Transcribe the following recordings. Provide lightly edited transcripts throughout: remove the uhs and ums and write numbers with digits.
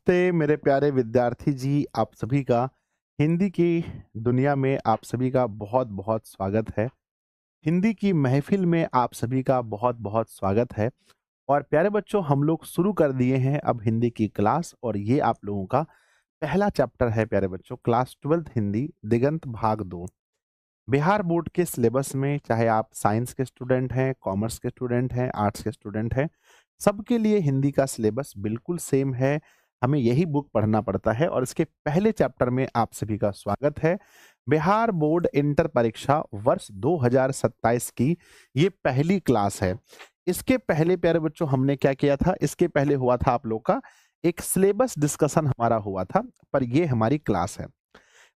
नमस्ते मेरे प्यारे विद्यार्थी जी, आप सभी का हिंदी की दुनिया में आप सभी का बहुत-बहुत स्वागत है। हिंदी की महफ़िल में आप सभी का बहुत-बहुत स्वागत है। और प्यारे बच्चों, हम लोग शुरू कर दिए हैं अब हिंदी की क्लास, और ये आप लोगों का पहला चैप्टर है प्यारे बच्चों, क्लास 12th हिंदी दिगंत भाग 2। बिहार बोर्ड के सिलेबस में चाहे आप साइंस के स्टूडेंट हैं, कॉमर्स के स्टूडेंट हैं, आर्ट्स के स्टूडेंट हैं, सबके लिए हिंदी का सिलेबस बिल्कुल सेम है। हमें यही बुक पढ़ना पड़ता है और इसके पहले चैप्टर में आप सभी का स्वागत है। बिहार बोर्ड इंटर परीक्षा वर्ष 2027 की ये पहली क्लास है। इसके पहले प्यारे बच्चों हमने क्या किया था, इसके पहले हुआ था आप लोग का एक सिलेबस डिस्कशन हमारा हुआ था, पर ये हमारी क्लास है।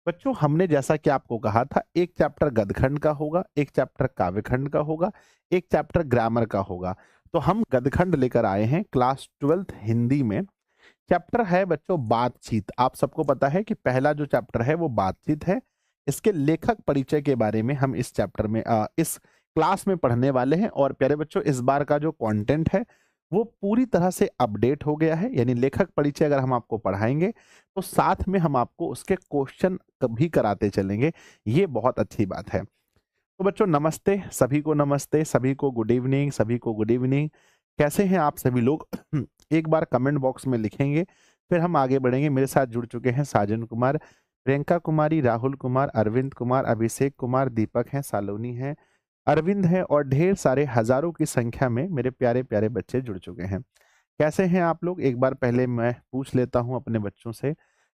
बच्चों, हमने जैसा कि आपको कहा था, एक चैप्टर गदखंड का होगा, एक चैप्टर काव्यखंड का होगा, एक चैप्टर ग्रामर का होगा। तो हम गदखंड लेकर आए हैं क्लास 12th हिंदी में। चैप्टर है बच्चों बातचीत। आप सबको पता है कि पहला जो चैप्टर है वो बातचीत है। इसके लेखक परिचय के बारे में हम इस चैप्टर में इस क्लास में पढ़ने वाले हैं। और प्यारे बच्चों, इस बार का जो कंटेंट है वो पूरी तरह से अपडेट हो गया है। यानी लेखक परिचय अगर हम आपको पढ़ाएंगे तो साथ में हम आपको उसके क्वेश्चन भी कराते चलेंगे। ये बहुत अच्छी बात है। तो बच्चों नमस्ते, सभी को नमस्ते, सभी को गुड इवनिंग, सभी को गुड इवनिंग। कैसे हैं आप सभी लोग? एक बार कमेंट बॉक्स में लिखेंगे, फिर हम आगे बढ़ेंगे। मेरे साथ जुड़ चुके हैं साजन कुमार, प्रियंका कुमारी, राहुल कुमार, अरविंद कुमार, अभिषेक कुमार, दीपक हैं, सालोनी हैं, अरविंद हैं, और ढेर सारे हजारों की संख्या में मेरे प्यारे प्यारे बच्चे जुड़ चुके हैं। कैसे हैं आप लोग? एक बार पहले मैं पूछ लेता हूँ अपने बच्चों से।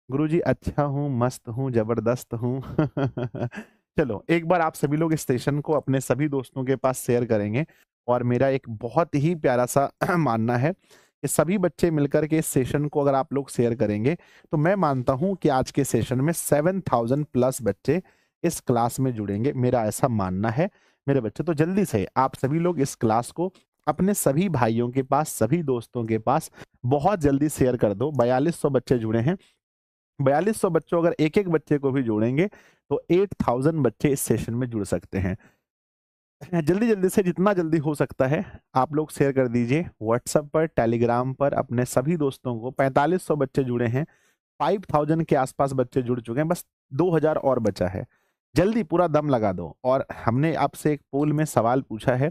गुरुजी अच्छा हूँ, मस्त हूँ, जबरदस्त हूँ। चलो, एक बार आप सभी लोग इस सेशन को अपने सभी दोस्तों के पास शेयर करेंगे। और मेरा एक बहुत ही प्यारा सा मानना है कि सभी बच्चे मिलकर के इस सेशन को अगर आप लोग शेयर करेंगे तो मैं मानता हूं कि आज के सेशन में 7000 प्लस बच्चे इस क्लास में जुड़ेंगे। मेरा ऐसा मानना है मेरे बच्चे। तो जल्दी से आप सभी लोग इस क्लास को अपने सभी भाइयों के पास, सभी दोस्तों के पास बहुत जल्दी शेयर कर दो। 4200 बच्चे जुड़े हैं। 4200 बच्चों अगर एक एक बच्चे को भी जोड़ेंगे तो 8000 बच्चे इस सेशन में जुड़ सकते हैं। जल्दी जल्दी से, जितना जल्दी हो सकता है आप लोग शेयर कर दीजिए व्हाट्सएप पर, टेलीग्राम पर अपने सभी दोस्तों को। 4500 बच्चे जुड़े हैं, 5000 के आसपास बच्चे जुड़ चुके हैं, बस 2000 और बचा है। जल्दी पूरा दम लगा दो। और हमने आपसे एक पोल में सवाल पूछा है,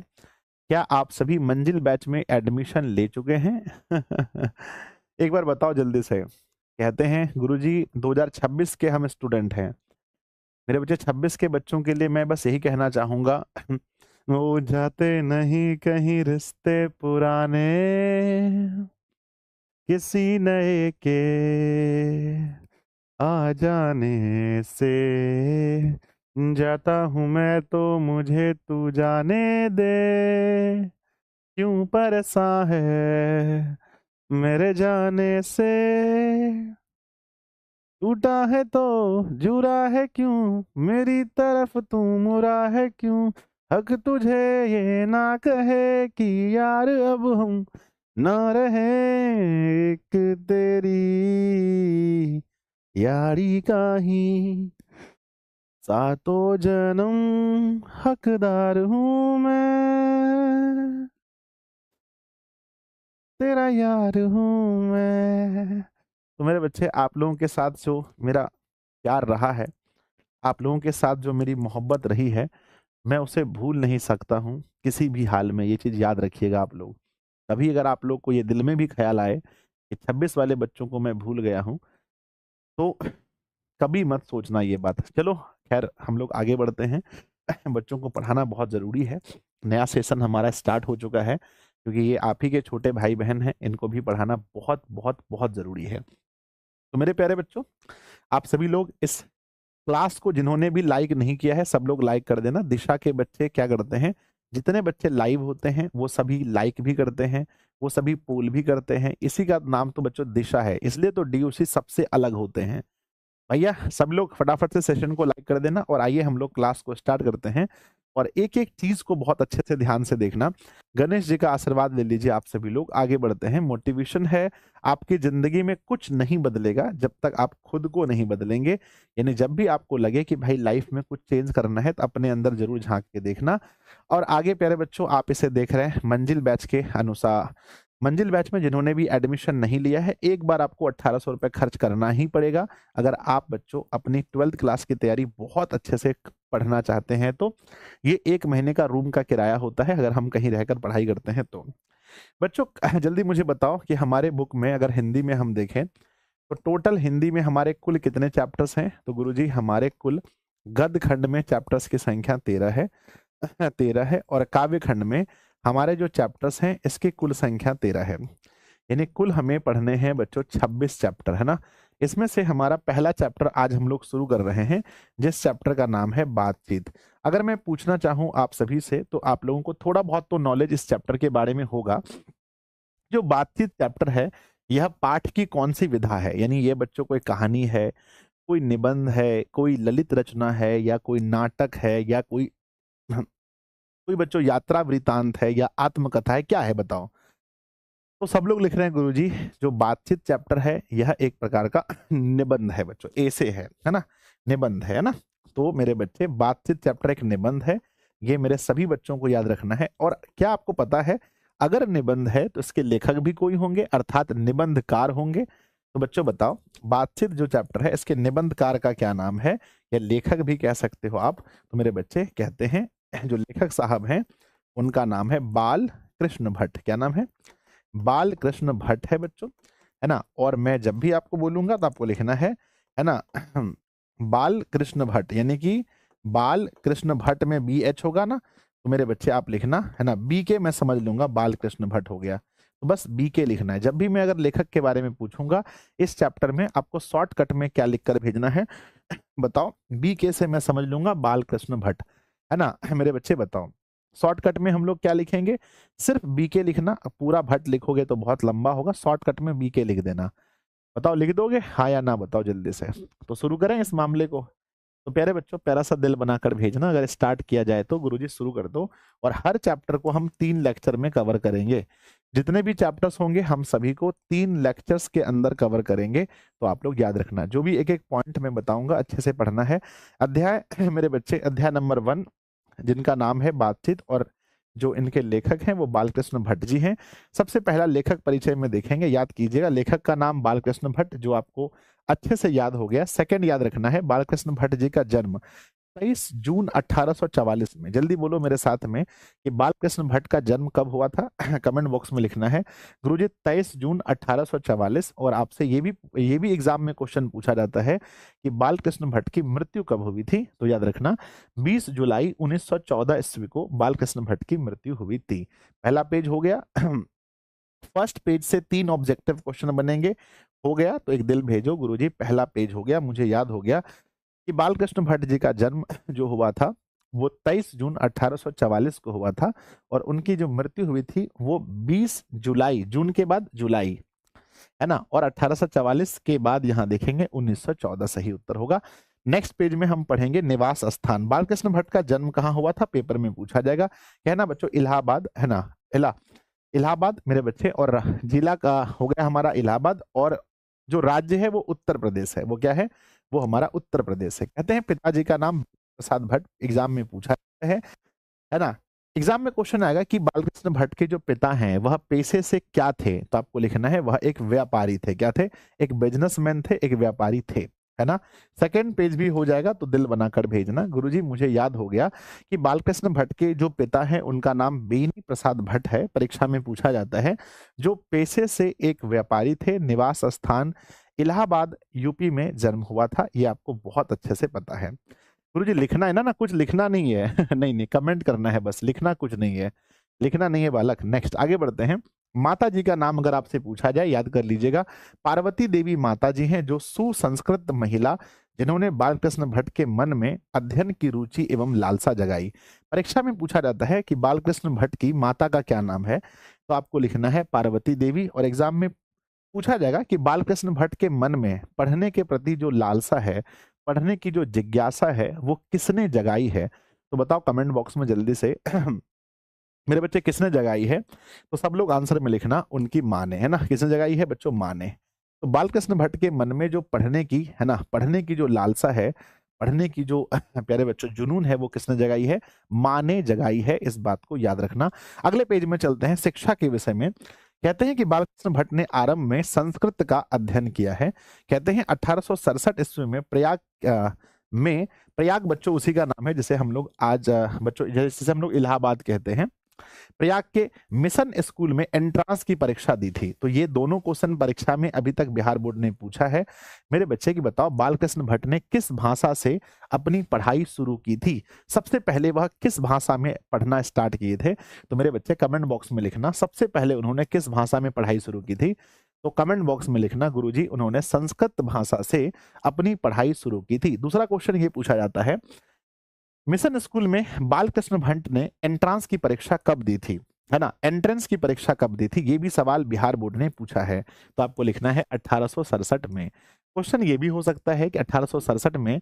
क्या आप सभी मंजिल बैच में एडमिशन ले चुके हैं? एक बार बताओ जल्दी से। कहते हैं गुरुजी 2026 के हम स्टूडेंट हैं। मेरे बच्चे 26 के बच्चों के लिए मैं बस यही कहना चाहूंगा, वो जाते नहीं कहीं रिश्ते पुराने, किसी नए के आ जाने से जाता हूँ मैं, तो मुझे तू जाने दे, क्यों परेशान है मेरे जाने से, टूटा है तो जुरा है क्यों, मेरी तरफ तू मुड़ा है क्यों, हक तुझे ये ना कहे कि यार अब हम ना रहे, एक तेरी यारी का ही सातों जन्म हकदार हूँ मैं, तेरा यार हूँ मैं। तो मेरे बच्चे, आप लोगों के साथ जो मेरा प्यार रहा है, आप लोगों के साथ जो मेरी मोहब्बत रही है, मैं उसे भूल नहीं सकता हूँ किसी भी हाल में। ये चीज़ याद रखिएगा आप लोग। कभी अगर आप लोग को ये दिल में भी ख्याल आए कि 26 वाले बच्चों को मैं भूल गया हूँ, तो कभी मत सोचना ये बात। चलो खैर, हम लोग आगे बढ़ते हैं। बच्चों को पढ़ाना बहुत ज़रूरी है। नया सेशन हमारा स्टार्ट हो चुका है, क्योंकि ये आप ही के छोटे भाई बहन हैं, इनको भी पढ़ाना बहुत बहुत बहुत ज़रूरी है। तो मेरे प्यारे बच्चों, आप सभी लोग इस क्लास को जिन्होंने भी लाइक नहीं किया है, सब लोग लाइक कर देना। दिशा के बच्चे क्या करते हैं, जितने बच्चे लाइव होते हैं वो सभी लाइक भी करते हैं, वो सभी पोल भी करते हैं। इसी का नाम तो बच्चों दिशा है, इसलिए तो डीओसी सबसे अलग होते हैं। भैया सब लोग फटाफट से सेशन को लाइक कर देना, और आइए हम लोग क्लास को स्टार्ट करते हैं। और एक एक चीज को बहुत अच्छे से ध्यान से देखना। गणेश जी का आशीर्वाद ले लीजिए आप सभी लोग। आगे बढ़ते हैं। मोटिवेशन है, आपकी जिंदगी में कुछ नहीं बदलेगा जब तक आप खुद को नहीं बदलेंगे। यानी जब भी आपको लगे कि भाई लाइफ में कुछ चेंज करना है, तो अपने अंदर जरूर झांक के देखना। और आगे प्यारे बच्चों, आप इसे देख रहे हैं मंजिल बैच के अनुसार, मंजिल बैच में जिन्होंने भी एडमिशन नहीं लिया है, एक बार आपको 1800 रुपये खर्च करना ही पड़ेगा अगर आप बच्चों अपनी 12th क्लास की तैयारी बहुत अच्छे से पढ़ना चाहते हैं तो। ये 1 महीने का रूम का किराया होता है अगर हम कहीं रहकर पढ़ाई करते हैं तो। बच्चों जल्दी मुझे बताओ कि हमारे बुक में अगर हिंदी में हम देखें तो टोटल हिंदी में हमारे कुल कितने चैप्टर्स हैं? तो गुरुजी हमारे कुल गद्य खंड में चैप्टर्स की संख्या 13 है 13 है, और काव्य खंड में हमारे जो चैप्टर्स हैं इसकी कुल संख्या 13 है। यानी कुल हमें पढ़ने हैं बच्चों 26 चैप्टर, है ना। इसमें से हमारा पहला चैप्टर आज हम लोग शुरू कर रहे हैं, जिस चैप्टर का नाम है बातचीत। अगर मैं पूछना चाहूं आप सभी से तो आप लोगों को थोड़ा बहुत तो नॉलेज इस चैप्टर के बारे में होगा। जो बातचीत चैप्टर है, यह पाठ की कौन सी विधा है? यानी ये बच्चों कोई कहानी है, कोई निबंध है, कोई ललित रचना है, या कोई नाटक है, या कोई कोई बच्चों यात्रा वृतांत है, या आत्मकथा है, क्या है बताओ? तो सब लोग लिख रहे हैं गुरुजी जो बातचीत चैप्टर है यह एक प्रकार का निबंध है बच्चों, ऐसे है ना, निबंध है ना। तो मेरे बच्चे बातचीत चैप्टर एक निबंध है, ये मेरे सभी बच्चों को याद रखना है। और क्या आपको पता है अगर निबंध है तो इसके लेखक भी कोई होंगे, अर्थात निबंधकार होंगे। तो बच्चों बताओ बातचीत जो चैप्टर है इसके निबंधकार का क्या नाम है, या लेखक भी कह सकते हो आप। तो मेरे बच्चे कहते हैं जो लेखक साहब हैं उनका नाम है बाल कृष्ण भट्ट। क्या नाम है? बाल कृष्ण भट्ट है बच्चों, है ना। और मैं जब भी आपको बोलूंगा तो आपको लिखना है ना बाल कृष्ण भट्ट, यानी कि बाल कृष्ण भट्ट में बी एच होगा ना, तो मेरे बच्चे आप लिखना, है ना, बी के मैं समझ लूंगा, बाल कृष्ण भट्ट हो गया तो बस बी के लिखना है। जब भी मैं अगर लेखक के बारे में पूछूंगा इस चैप्टर में आपको शॉर्टकट में क्या लिखकर भेजना है बताओ। बी के से मैं समझ लूंगा बाल कृष्ण भट्ट, है ना। मेरे बच्चे बताओ शॉर्टकट में हम लोग क्या लिखेंगे? सिर्फ बीके लिखना, अब पूरा भट्ट लिखोगे तो बहुत लंबा होगा, शॉर्टकट में बीके लिख देना। बताओ लिख दोगे हाँ या ना, बताओ जल्दी से। तो शुरू करें इस मामले को। तो प्यारे बच्चों प्यारा सा दिल बनाकर भेजना, अगर स्टार्ट किया जाए तो गुरुजी शुरू कर दो। और हर चैप्टर को हम 3 लेक्चर में कवर करेंगे, जितने भी चैप्टर्स होंगे हम सभी को 3 लेक्चर्स के अंदर कवर करेंगे। तो आप लोग याद रखना, जो भी एक एक पॉइंट मैं बताऊंगा अच्छे से पढ़ना है। अध्याय मेरे बच्चे अध्याय नंबर 1 जिनका नाम है बातचीत, और जो इनके लेखक हैं वो बालकृष्ण भट्ट जी हैं। सबसे पहला लेखक परिचय में देखेंगे, याद कीजिएगा लेखक का नाम बालकृष्ण भट्ट, जो आपको अच्छे से याद हो गया। सेकंड याद रखना है बालकृष्ण भट्ट जी का जन्म 23 जून 1844 में। जल्दी बोलो मेरे साथ में कि बालकृष्ण भट्ट का जन्म कब हुआ था कमेंट बॉक्स में लिखना है गुरुजी 23 जून 1844। और आपसे ये भी एग्जाम में क्वेश्चन पूछा जाता है कि बालकृष्ण भट्ट की मृत्यु कब हुई थी। तो याद रखना 20 जुलाई 1914 ईस्वी को बालकृष्ण भट्ट की मृत्यु हुई थी। पहला पेज हो गया। फर्स्ट पेज से 3 ऑब्जेक्टिव क्वेश्चन बनेंगे। हो गया तो एक दिल भेजो गुरुजी, पहला पेज हो गया, मुझे याद हो गया कि बालकृष्ण भट्ट जी का जन्म जो हुआ था वो 23 जून 1844 को हुआ था, और उनकी जो मृत्यु हुई थी वो 20 जुलाई, जून के बाद जुलाई, है ना। और 1844 के बाद यहां देखेंगे 1914 सही उत्तर होगा। नेक्स्ट पेज में हम पढ़ेंगे निवास स्थान। बालकृष्ण भट्ट का जन्म कहाँ हुआ था, पेपर में पूछा जाएगा। कहना बच्चों इलाहाबाद, है ना, इलाहाबाद मेरे बच्चे। और जिला का हो गया हमारा इलाहाबाद, और जो राज्य है वो उत्तर प्रदेश है। वो क्या है? वो हमारा उत्तर प्रदेश है। कहते हैं पिताजी का नाम प्रसाद भट्ट, एग्जाम में पूछा जाता है ना। एग्जाम में क्वेश्चन आएगा कि बालकृष्ण भट्ट के जो पिता हैं वह पेशे से क्या थे, तो आपको लिखना है वह एक व्यापारी थे। क्या थे? एक बिजनेसमैन थे, एक व्यापारी थे, है ना। सेकंड पेज भी हो जाएगा तो दिल बनाकर भेजना गुरुजी मुझे याद हो गया कि बालकृष्ण भट्ट के जो पिता हैं उनका नाम बेनी प्रसाद भट्ट है, परीक्षा में पूछा जाता है। जो पेशे से एक व्यापारी थे, निवास स्थान इलाहाबाद यूपी में जन्म हुआ था, ये आपको बहुत अच्छे से पता है। गुरुजी लिखना है ना कुछ लिखना नहीं है नहीं नहीं, कमेंट करना है बस, लिखना कुछ नहीं है, लिखना नहीं है बालक। नेक्स्ट आगे बढ़ते हैं। माता जी का नाम अगर आपसे पूछा जाए याद कर लीजिएगा, पार्वती देवी माता जी हैं, जो सुसंस्कृत महिला जिन्होंने बालकृष्ण भट्ट के मन में अध्ययन की रुचि एवं लालसा जगाई। परीक्षा में पूछा जाता है कि बालकृष्ण भट्ट की माता का क्या नाम है, तो आपको लिखना है पार्वती देवी। और एग्जाम में पूछा जाएगा कि बालकृष्ण भट्ट के मन में पढ़ने के प्रति जो लालसा है, पढ़ने की जो जिज्ञासा है, वो किसने जगाई है। तो बताओ कमेंट बॉक्स में जल्दी से मेरे बच्चे किसने जगाई है। तो सब लोग आंसर में लिखना उनकी माँ ने, है ना। किसने जगाई है बच्चों? माँ ने। तो बालकृष्ण भट्ट के मन में जो पढ़ने की, है ना, पढ़ने की जो लालसा है, पढ़ने की जो प्यारे बच्चों जुनून है, वो किसने जगाई है? माँ ने जगाई है। इस बात को याद रखना। अगले पेज में चलते हैं शिक्षा के विषय में। कहते हैं कि बालकृष्ण भट्ट ने आरंभ में संस्कृत का अध्ययन किया है। कहते हैं 1867 ईस्वी में प्रयाग बच्चों उसी का नाम है जिसे हम लोग आज बच्चों जैसे हम लोग इलाहाबाद कहते हैं। प्रयाग के मिशन स्कूल में एंट्रांस की परीक्षा दी थी। तो ये दोनों क्वेश्चन परीक्षा में अभी तक बिहार बोर्ड ने पूछा है। मेरे बच्चे की बताओ, बालकृष्ण भट्ट ने किस भाषा से अपनी पढ़ाई शुरू की थी? सबसे पहले वह किस भाषा में पढ़ना स्टार्ट किए थे? तो मेरे बच्चे कमेंट बॉक्स में लिखना, सबसे पहले उन्होंने किस भाषा में पढ़ाई शुरू की थी। तो कमेंट बॉक्स में लिखना, गुरुजी उन्होंने संस्कृत भाषा से अपनी पढ़ाई शुरू की थी। दूसरा क्वेश्चन ये पूछा जाता है, मिशन स्कूल में बालकृष्ण भट्ट ने एंट्रांस की परीक्षा कब दी थी? है ना, एंट्रेंस की परीक्षा कब दी थी? ये भी सवाल बिहार बोर्ड ने पूछा है। तो आपको लिखना है 1867 में। क्वेश्चन ये भी हो सकता है कि 1867 में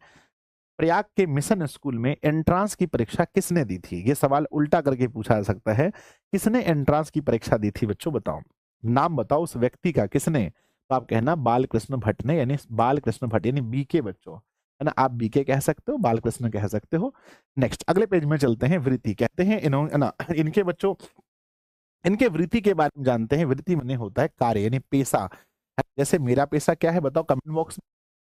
प्रयाग के मिशन स्कूल में एंट्रांस की परीक्षा किसने दी थी? ये सवाल उल्टा करके पूछा जा सकता है, किसने एंट्रांस की परीक्षा दी थी? बच्चों बताओ, नाम बताओ उस व्यक्ति का, किसने? तो आप कहना बालकृष्ण भट्ट ने, यानी बालकृष्ण भट्ट यानी बीके बच्चों, है ना, आप बीके कह सकते हो, बालकृष्ण कह सकते हो। नेक्स्ट अगले पेज में चलते हैं। वृत्ति कहते हैं इन्होंने ना, इनके बच्चों इनके वृत्ति के बारे में जानते हैं। वृत्ति माने होता है कार्य यानी पेशा। जैसे मेरा पेशा क्या है बताओ कमेंट बॉक्स में।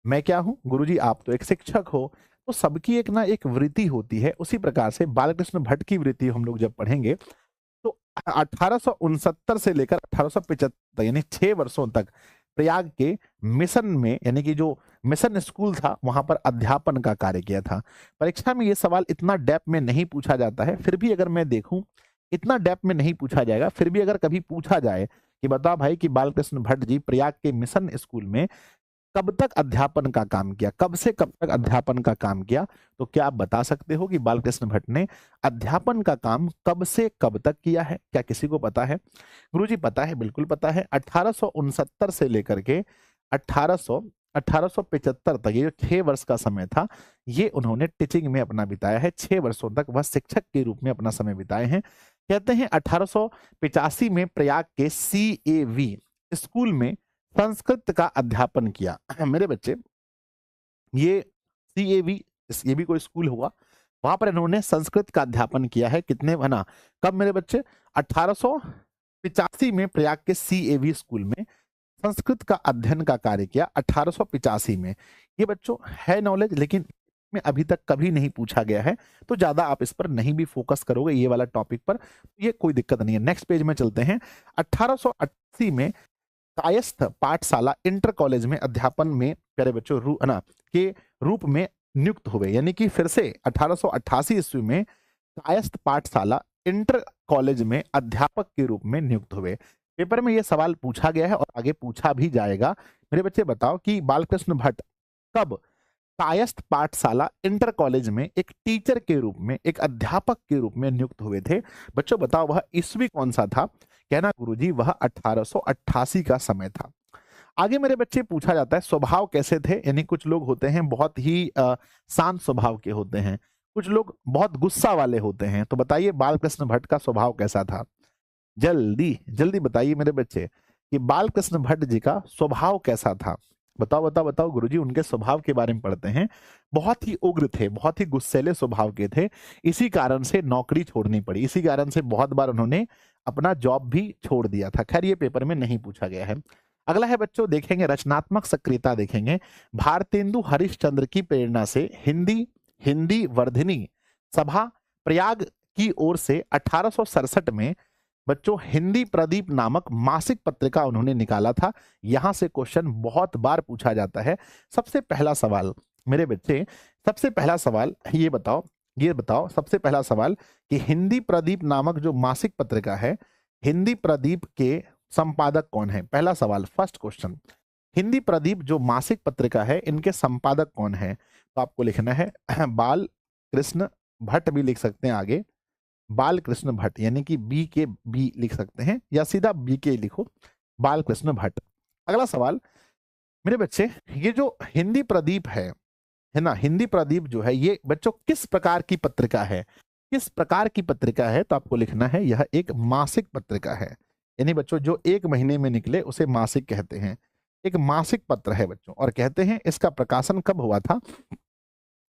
मैं क्या हूं? गुरुजी आप तो एक शिक्षक हो। तो सबकी एक ना एक वृत्ति होती है। उसी प्रकार से बालकृष्ण भट्ट की वृत्ति हम लोग जब पढ़ेंगे तो 1869 से लेकर 1875 यानी 6 वर्षों तक प्रयाग के मिशन में, यानी कि जो मिशन स्कूल था वहां पर अध्यापन का कार्य किया था। परीक्षा में ये सवाल इतना डेप्थ में नहीं पूछा जाता है, फिर भी अगर मैं देखूं इतना डेप्थ में नहीं पूछा जाएगा। फिर भी अगर कभी पूछा जाए कि बताओ भाई कि बालकृष्ण भट्ट जी प्रयाग के मिशन स्कूल में कब तक अध्यापन का काम किया, कब से कब तक अध्यापन का काम किया, तो क्या आप बता सकते हो कि बालकृष्ण भट्ट ने अध्यापन का काम कब से कब तक किया है? क्या किसी को पता है? गुरुजी पता है, बिल्कुल पता है। 1869 से लेकर के 1875 तक, ये जो 6 वर्ष का समय था, ये उन्होंने टीचिंग में अपना बिताया है। 6 वर्षों तक वह शिक्षक के रूप में अपना समय बिताए हैं। कहते हैं 1885 में प्रयाग के CAV स्कूल में संस्कृत का अध्यापन किया। मेरे बच्चे, ये CAV ये भी कोई स्कूल होगा, वहां पर इन्होंने संस्कृत का अध्यापन किया है। कितने, है ना, कब मेरे बच्चे? 1885 में प्रयाग के CAV स्कूल में संस्कृत का अध्ययन का कार्य किया 1885 में। ये बच्चों है नॉलेज, लेकिन में अभी तक कभी नहीं पूछा गया है, तो ज्यादा आप इस पर नहीं भी फोकस करोगे ये वाला टॉपिक पर, ये कोई दिक्कत नहीं है। नेक्स्ट पेज में चलते हैं। 1880 में कायस्थ पाठशाला इंटर कॉलेज में अध्यापन में प्यारे बच्चों है ना के रूप में नियुक्त हुए, यानी कि फिर से 1888 ईस्वी में कायस्थ पाठशाला इंटर कॉलेज में अध्यापक के रूप में नियुक्त हुए। पेपर में यह सवाल पूछा गया है और आगे पूछा भी जाएगा। मेरे बच्चे बताओ कि बालकृष्ण भट्ट कब कायस्थ पाठशाला इंटर कॉलेज में एक टीचर के रूप में, एक अध्यापक के रूप में नियुक्त हुए थे? बच्चों बताओ वह ईस्वी कौन सा था? कहना गुरुजी वह 1888 का समय था। आगे मेरे बच्चे पूछा जाता है स्वभाव कैसे थे, यानी कुछ लोग होते हैं बहुत ही शांत स्वभाव के होते हैं, कुछ लोग बहुत गुस्सा वाले होते हैं। तो बताइए बालकृष्ण भट्ट का स्वभाव कैसा था? जल्दी जल्दी बताइए मेरे बच्चे कि बालकृष्ण भट्ट जी का स्वभाव कैसा था। बताओ बताओ बताओ गुरुजी, उनके स्वभाव के बारे में पढ़ते हैं। बहुत ही उग्र थे, बहुत ही गुस्सैले स्वभाव के थे। इसी कारण से नौकरी छोड़नी पड़ी, इसी कारण से बहुत बार उन्होंने अपना जॉब भी छोड़ दिया था। खैर ये पेपर में नहीं पूछा गया है। अगला है बच्चों, देखेंगे रचनात्मक सक्रियता देखेंगे। भारतेंदु हरिश्चंद्र की प्रेरणा से हिंदी वर्धिनी सभा प्रयाग की ओर से 1867 में बच्चों हिंदी प्रदीप नामक मासिक पत्रिका उन्होंने निकाला था। यहां से क्वेश्चन बहुत बार पूछा जाता है। सबसे पहला सवाल मेरे बच्चे, सबसे पहला सवाल ये बताओ सबसे पहला सवाल कि हिंदी प्रदीप नामक जो मासिक पत्रिका है, हिंदी प्रदीप के संपादक कौन है? पहला सवाल, फर्स्ट क्वेश्चन, हिंदी प्रदीप जो मासिक पत्रिका है इनके संपादक कौन है? तो आपको लिखना है बाल कृष्ण भट्ट, भी लिख सकते हैं आगे बालकृष्ण भट्ट, यानी कि बी लिख सकते हैं या सीधा BK लिखो, बालकृष्ण भट्ट। अगला सवाल मेरे बच्चे, ये जो हिंदी प्रदीप है ना, हिंदी प्रदीप जो है ये बच्चों किस प्रकार की पत्रिका है? किस प्रकार की पत्रिका है? तो आपको लिखना है यह एक मासिक पत्रिका है, यानी बच्चों जो 1 महीने में निकले उसे मासिक कहते हैं। एक मासिक पत्र है बच्चों, और कहते हैं इसका प्रकाशन कब हुआ था?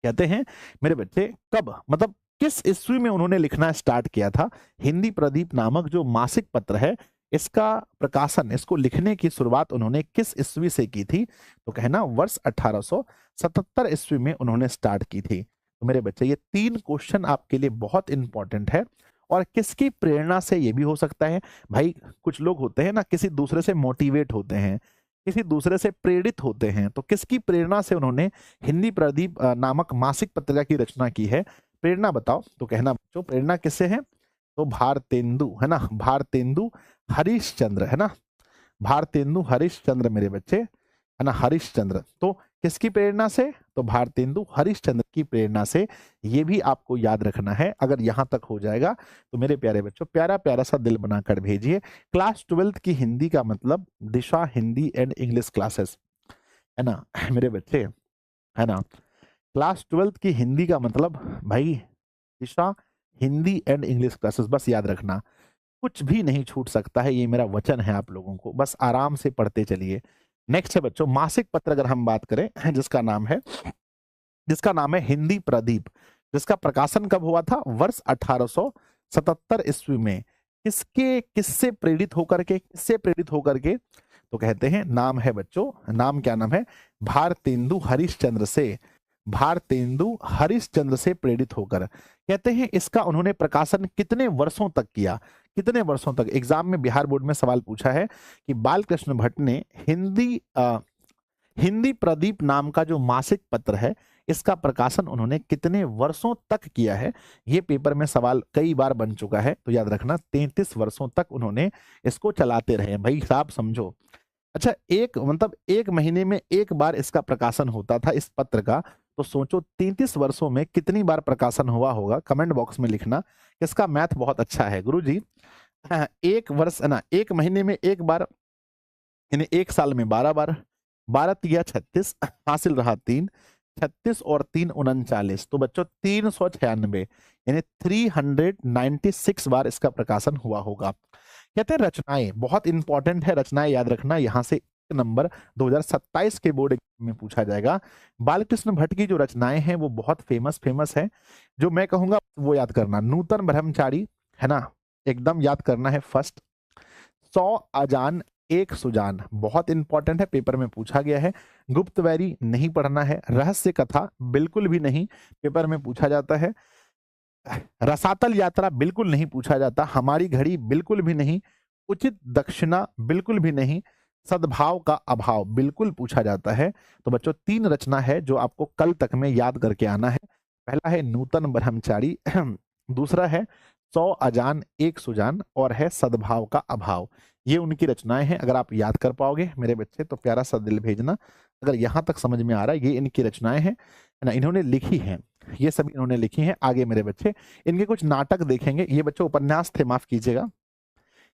कहते हैं मेरे बच्चे कब, मतलब किस ईस्वी में उन्होंने लिखना स्टार्ट किया था? हिंदी प्रदीप नामक जो मासिक पत्र है इसका प्रकाशन, इसको लिखने की शुरुआत उन्होंने किस ईस्वी से की थी? तो कहना वर्ष 1877 ईस्वी में उन्होंने स्टार्ट की थी। तो मेरे बच्चे ये 3 क्वेश्चन आपके लिए बहुत इंपॉर्टेंट है। और किसकी प्रेरणा से ये भी हो सकता है भाई, कुछ लोग होते हैं ना किसी दूसरे से मोटिवेट होते हैं, किसी दूसरे से प्रेरित होते हैं, तो किसकी प्रेरणा से उन्होंने हिंदी प्रदीप नामक मासिक पत्रिका की रचना की है? प्रेरणा बताओ। तो कहना बच्चों प्रेरणा किससे है? तो भारतेंदु, है ना, भारतेंदु हरिश्चंद्र, है ना, भारतेंदु हरिश्चंद्र मेरे बच्चे, है ना, हरिश्चंद्र। तो किसकी प्रेरणा से? तो भारतेंदु हरिश्चंद्र की प्रेरणा से। ये भी आपको याद रखना है। अगर यहां तक हो जाएगा तो मेरे प्यारे बच्चों प्यारा प्यारा सा दिल बनाकर भेजिए। क्लास 12th की हिंदी का मतलब दिशा हिंदी एंड इंग्लिश क्लासेस, है ना मेरे बच्चे, है ना, क्लास 12th की हिंदी का मतलब भाई दिशा हिंदी एंड इंग्लिश क्लासेस, बस याद रखना। कुछ भी नहीं छूट सकता है, ये मेरा वचन है आप लोगों को, बस आराम से पढ़ते चलिए। नेक्स्ट है बच्चों मासिक पत्र, अगर हम बात करें जिसका नाम है हिंदी प्रदीप, जिसका प्रकाशन कब हुआ था? वर्ष 1877 ईस्वी में। किससे प्रेरित होकर के, तो कहते हैं नाम है बच्चों, नाम क्या नाम है? भारतेंदु हरिश्चंद्र से, भारतेंदु हरिश्चंद्र से प्रेरित होकर। कहते हैं इसका उन्होंने प्रकाशन कितने वर्षों तक किया? कितने वर्षों तक? एग्जाम में बिहार बोर्ड में सवाल पूछा है कि बालकृष्ण भट्ट ने हिंदी प्रदीप नाम का जो मासिक पत्र है, इसका प्रकाशन उन्होंने कितने वर्षों तक किया है? ये पेपर में सवाल कई बार बन चुका है, तो याद रखना 33 वर्षों तक उन्होंने इसको चलाते रहे भाई साहब, समझो। अच्छा, एक महीने में एक बार इसका प्रकाशन होता था इस पत्र का, तो सोचो 33 वर्षों में कितनी बार प्रकाशन हुआ होगा? कमेंट बॉक्स में लिखना। इसका मैथ बहुत अच्छा है गुरुजी। एक वर्ष है ना, एक महीने में एक बार, यानी एक साल में 12 बार, 12 तिया 36, हासिल रहा 3, 36 और 3 39, तो बच्चों 396, यानी 396 बार इसका प्रकाशन हुआ होगा। कहते हैं रचनाएं बहुत इंपॉर्टेंट है, रचनाएं याद रखना। यहां से एक नंबर 2027 के बोर्ड एग्जाम में पूछा जाएगा। बालकृष्ण भट्ट की जो रचनाएं हैं वो बहुत फेमस है, जो मैं कहूंगा वो याद करना। नूतन ब्रह्मचारी, है ना, एकदम याद करना है फर्स्ट। 100 अजान एक सुजान, बहुत इंपॉर्टेंट है, पेपर में पूछा गया है। गुप्तवैरी नहीं पढ़ना है। रहस्य कथा बिल्कुल भी नहीं, पेपर में पूछा जाता है। रसातल यात्रा बिल्कुल नहीं पूछा जाता। हमारी घड़ी बिल्कुल भी नहीं। उचित दक्षिणा बिल्कुल भी नहीं। सद्भाव का अभाव बिल्कुल पूछा जाता है। तो बच्चों 3 रचना है जो आपको कल तक में याद करके आना है। पहला है नूतन ब्रह्मचारी, दूसरा है 100 अजान एक सुजान, और है सद्भाव का अभाव। ये उनकी रचनाएं हैं। अगर आप याद कर पाओगे मेरे बच्चे तो प्यारा सा दिल भेजना। अगर यहां तक समझ में आ रहा है, ये इनकी रचनाएं हैं, है ना, इन्होंने लिखी हैं, ये सभी इन्होंने लिखी हैं। आगे मेरे बच्चे इनके कुछ नाटक देखेंगे। ये बच्चों उपन्यास थे, माफ कीजिएगा।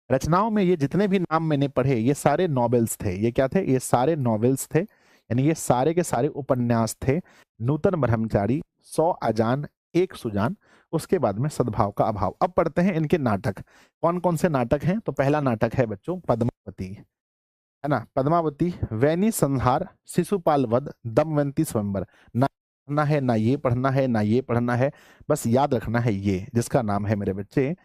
रचनाओं में ये जितने भी नाम मैंने पढ़े ये सारे नॉवेल्स थे। ये क्या थे? ये सारे नॉवेल्स थे, यानी ये सारे के सारे उपन्यास थे। नूतन ब्रह्मचारी, 100 अजान एक सुजान, उसके बाद में सद्भाव का अभाव। अब पढ़ते हैं इनके नाटक। कौन कौन से नाटक हैं? तो पहला नाटक है बच्चों पद्मावती, है ना, पद्मावती, वैनी संहार, शिशुपाल वध, दमयंती स्वयंवर। ना पढ़ना है, ना ये पढ़ना है, ना ये पढ़ना है, बस याद रखना है ये, जिसका नाम है मेरे बच्चे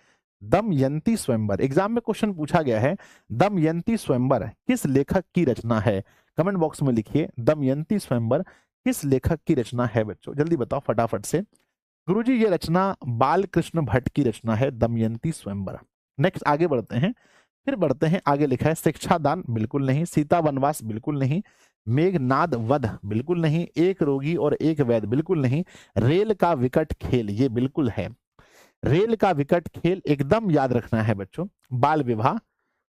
दमयंती स्वयंवर। एग्जाम में क्वेश्चन पूछा गया है दमयंती स्वयंवर किस लेखक की रचना है? कमेंट बॉक्स में लिखिए दमयंती स्वयंवर किस लेखक की रचना है? बच्चों जल्दी बताओ फटाफट से। गुरुजी ये रचना बालकृष्ण भट्ट की रचना है, दमयंती स्वयंवर। नेक्स्ट आगे बढ़ते हैं, फिर बढ़ते हैं आगे। लिखा है शिक्षादान बिल्कुल नहीं, सीता वनवास बिल्कुल नहीं, मेघनाद वध बिल्कुल नहीं, एक रोगी और एक वैद्य बिल्कुल नहीं, रेल का विकट खेल ये बिल्कुल है। रेल का विकट खेल एकदम याद रखना है बच्चों। बाल विवाह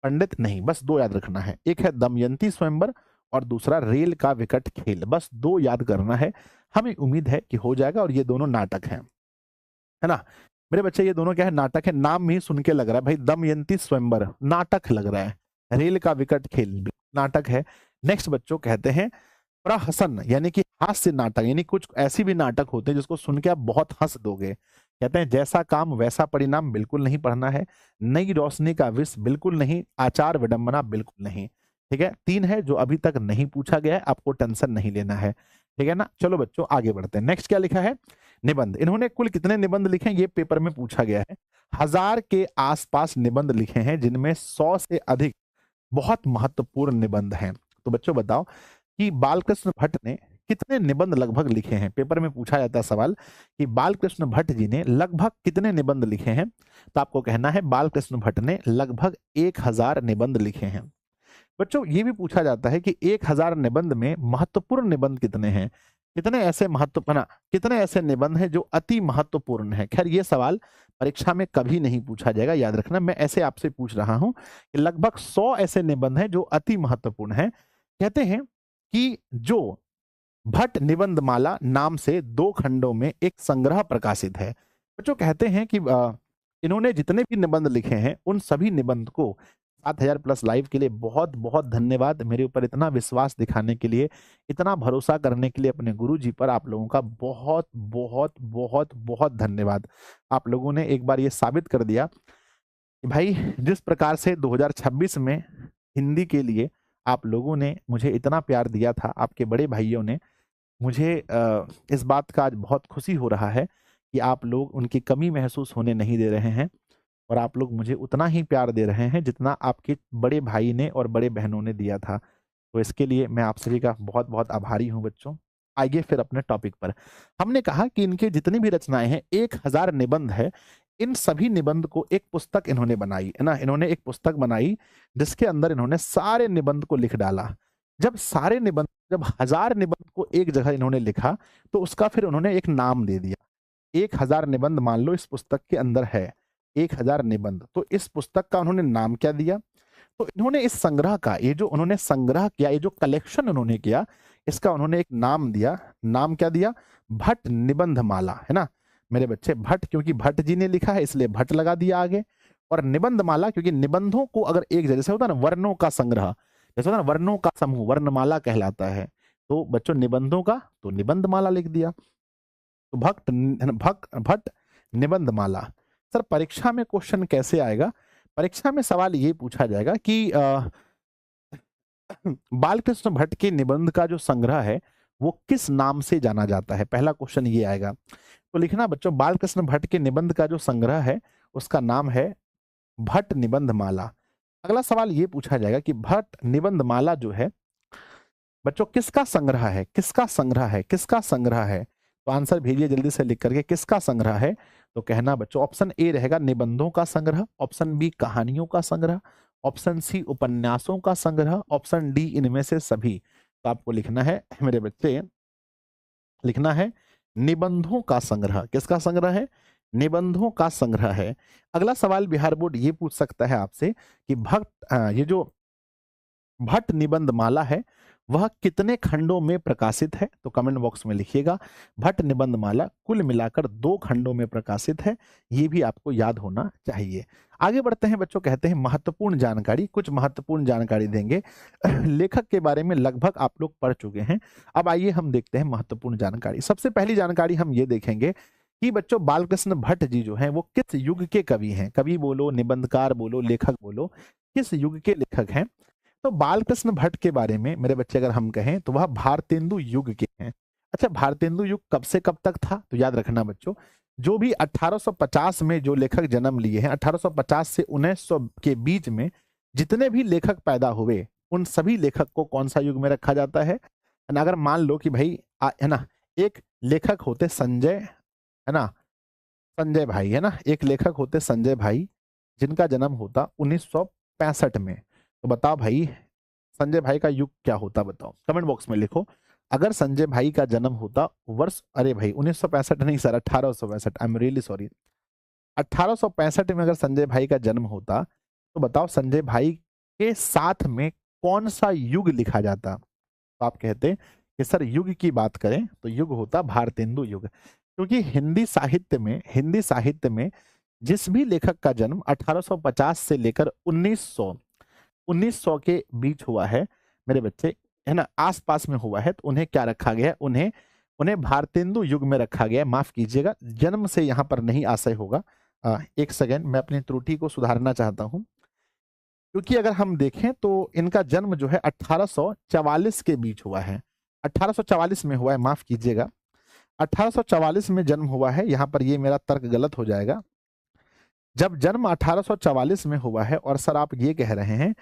पंडित नहीं, बस 2 याद रखना है। एक है दमयंती स्वयंवर और दूसरा रेल का विकट खेल, बस 2 याद करना है। हमें उम्मीद है कि हो जाएगा। और ये दोनों नाटक हैं, है ना मेरे बच्चे, ये दोनों क्या है? नाटक है। नाम ही सुन के लग रहा है भाई दमयंती स्वयंवर नाटक लग रहा है, रेल का विकट खेल नाटक है। नेक्स्ट बच्चों कहते हैं प्रहसन, यानी कि हास्य नाटक, यानी कुछ ऐसी भी नाटक होते हैं जिसको सुन के आप बहुत हंस दोगे। कहते हैं जैसा काम वैसा परिणाम बिल्कुल नहीं पढ़ना है, नई रोशनी का विष बिल्कुल नहीं, आचार विडंबना बिल्कुल नहीं। ठीक है, 3 है जो अभी तक नहीं पूछा गया है, आपको टेंशन नहीं लेना है, ठीक है ना। चलो बच्चों आगे बढ़ते हैं। नेक्स्ट क्या लिखा है? निबंध। इन्होंने कुल कितने निबंध लिखे ये पेपर में पूछा गया है। 1000 के आसपास निबंध लिखे हैं, जिनमें 100 से अधिक बहुत महत्वपूर्ण निबंध हैं। तो बच्चों बताओ कि बालकृष्ण भट्ट ने कितने निबंध लगभग लिखे हैं? पेपर में पूछा जाता है सवाल कि बालकृष्ण भट्ट जी ने लगभग कितने निबंध लिखे हैं? तो आपको कहना है बालकृष्ण भट्ट ने लगभग 1000 निबंध लिखे हैं। बच्चों ये भी पूछा जाता है कि 1000 निबंध में महत्वपूर्ण निबंध कितने हैं? कितने ऐसे निबंध हैं जो अति महत्वपूर्ण है? खैर ये सवाल परीक्षा में कभी नहीं पूछा जाएगा, याद रखना। मैं ऐसे आपसे पूछ रहा हूं कि लगभग 100 ऐसे निबंध हैं जो अति महत्वपूर्ण हैं। कहते हैं कि जो भट्ट निबंध माला नाम से 2 खंडों में एक संग्रह प्रकाशित है। बच्चों कहते हैं कि इन्होंने जितने भी निबंध लिखे हैं उन सभी निबंध को 7000 प्लस लाइव के लिए बहुत बहुत धन्यवाद। मेरे ऊपर इतना विश्वास दिखाने के लिए, इतना भरोसा करने के लिए अपने गुरुजी पर आप लोगों का बहुत बहुत बहुत बहुत धन्यवाद। आप लोगों ने एक बार ये साबित कर दिया कि भाई जिस प्रकार से 2026 में हिंदी के लिए आप लोगों ने मुझे इतना प्यार दिया था, आपके बड़े भाइयों ने, मुझे इस बात का आज बहुत खुशी हो रहा है कि आप लोग उनकी कमी महसूस होने नहीं दे रहे हैं और आप लोग मुझे उतना ही प्यार दे रहे हैं जितना आपके बड़े भाई ने और बड़े बहनों ने दिया था। तो इसके लिए मैं आप सभी का बहुत बहुत आभारी हूं बच्चों। आइए फिर अपने टॉपिक पर। हमने कहा कि इनके जितनी भी रचनाएं हैं, 1000 निबंध है। इन सभी निबंध को एक पुस्तक इन्होंने बनाई है ना, इन्होंने एक पुस्तक बनाई जिसके अंदर इन्होंने सारे निबंध को लिख डाला। जब 1000 निबंध को एक जगह इन्होंने लिखा तो उसका फिर उन्होंने एक नाम दे दिया। 1000 निबंध मान लो इस पुस्तक के अंदर है, 1000 निबंध, तो इस पुस्तक का उन्होंने नाम क्या दिया? तो इन्होंने इस संग्रह का, ये जो उन्होंने संग्रह किया, ये जो कलेक्शन उन्होंने किया, इसका उन्होंने एक नाम दिया। नाम क्या दिया? भट्ट निबंध माला, है ना मेरे बच्चे। भट्ट क्योंकि भट्ट जी ने लिखा है इसलिए भट्ट लगा दिया आगे, और निबंध माला क्योंकि निबंधों को अगर एक जैसे होता है ना, वर्णों का संग्रह, जैसे होता है ना वर्णों का समूह, वर्णमाला कहलाता है। तो बच्चों निबंधों का तो निबंध माला लिख दिया। तो भट्ट निबंध माला। सर परीक्षा में क्वेश्चन कैसे आएगा? परीक्षा में सवाल ये पूछा जाएगा कि बालकृष्ण भट्ट के निबंध का जो संग्रह है वो किस नाम से जाना जाता है? पहला क्वेश्चन ये आएगा। तो लिखना बच्चों, बालकृष्ण भट्ट के निबंध का जो संग्रह है उसका नाम है भट्ट निबंध माला। अगला सवाल ये पूछा जाएगा कि भट्ट निबंध माला जो है बच्चों किसका संग्रह है? किसका संग्रह है? किसका संग्रह है? तो आंसर भेजिए जल्दी से लिख करके, किसका संग्रह है? तो कहना बच्चों ऑप्शन ए रहेगा निबंधों का संग्रह, ऑप्शन बी कहानियों का संग्रह, ऑप्शन सी उपन्यासों का संग्रह, ऑप्शन डी इनमें से सभी। तो आपको लिखना है मेरे बच्चे, लिखना है निबंधों का संग्रह। किसका संग्रह है? निबंधों का संग्रह है। अगला सवाल बिहार बोर्ड ये पूछ सकता है आपसे कि ये जो भट्ट निबंध माला है वह कितने खंडों में प्रकाशित है? तो कमेंट बॉक्स में लिखिएगा। भट्ट निबंध माला कुल मिलाकर 2 खंडों में प्रकाशित है, ये भी आपको याद होना चाहिए। आगे बढ़ते हैं बच्चों, कहते हैं महत्वपूर्ण जानकारी। कुछ महत्वपूर्ण जानकारी देंगे। लेखक के बारे में लगभग आप लोग पढ़ चुके हैं, अब आइए हम देखते हैं महत्वपूर्ण जानकारी। सबसे पहली जानकारी हम ये देखेंगे कि बच्चों बालकृष्ण भट्ट जी जो हैं वो किस युग के कवि हैं? कवि बोलो, निबंधकार बोलो, लेखक बोलो, किस युग के लेखक हैं? तो बालकृष्ण भट्ट के बारे में मेरे बच्चे अगर हम कहें तो वह भारतेंदु युग के हैं। अच्छा, भारतेंदु युग कब से कब तक था? तो याद रखना बच्चों, जो भी 1850 में जो लेखक जन्म लिए हैं, 1850 से 1900 के बीच में जितने भी लेखक पैदा हुए उन सभी लेखक को कौन सा युग में रखा जाता है? अगर मान लो कि भाई है ना, एक लेखक होते संजय, है ना, संजय भाई, है ना, एक लेखक होते संजय भाई जिनका जन्म होता 1965 में। तो बताओ भाई संजय भाई का युग क्या होता? बताओ कमेंट बॉक्स में लिखो। अगर संजय भाई का जन्म होता वर्ष, अरे भाई 1965 नहीं sir, 1865, I am really sorry, 1865 में अगर संजय भाई का जन्म होता तो बताओ संजय भाई के साथ में कौन सा युग लिखा जाता? तो आप कहते कि सर युग की बात करें तो युग होता भारतेंदु युग, क्योंकि हिंदी साहित्य में जिस भी लेखक का जन्म 1850 से लेकर 1900 के बीच हुआ है मेरे बच्चे, है ना, आसपास में हुआ है, तो उन्हें क्या रखा गया है? उन्हें उन्हें भारतेंदु युग में रखा गया है। माफ कीजिएगा, जन्म से यहाँ पर नहीं आशय होगा। एक सेकेंड, मैं अपनी त्रुटि को सुधारना चाहता हूँ, क्योंकि अगर हम देखें तो इनका जन्म जो है 1844 के बीच हुआ है। 1844 में हुआ है, माफ कीजिएगा, 1844 में जन्म हुआ है। यहाँ पर ये मेरा तर्क गलत हो जाएगा। जब जन्म 1844 में हुआ है और सर आप ये कह रहे हैं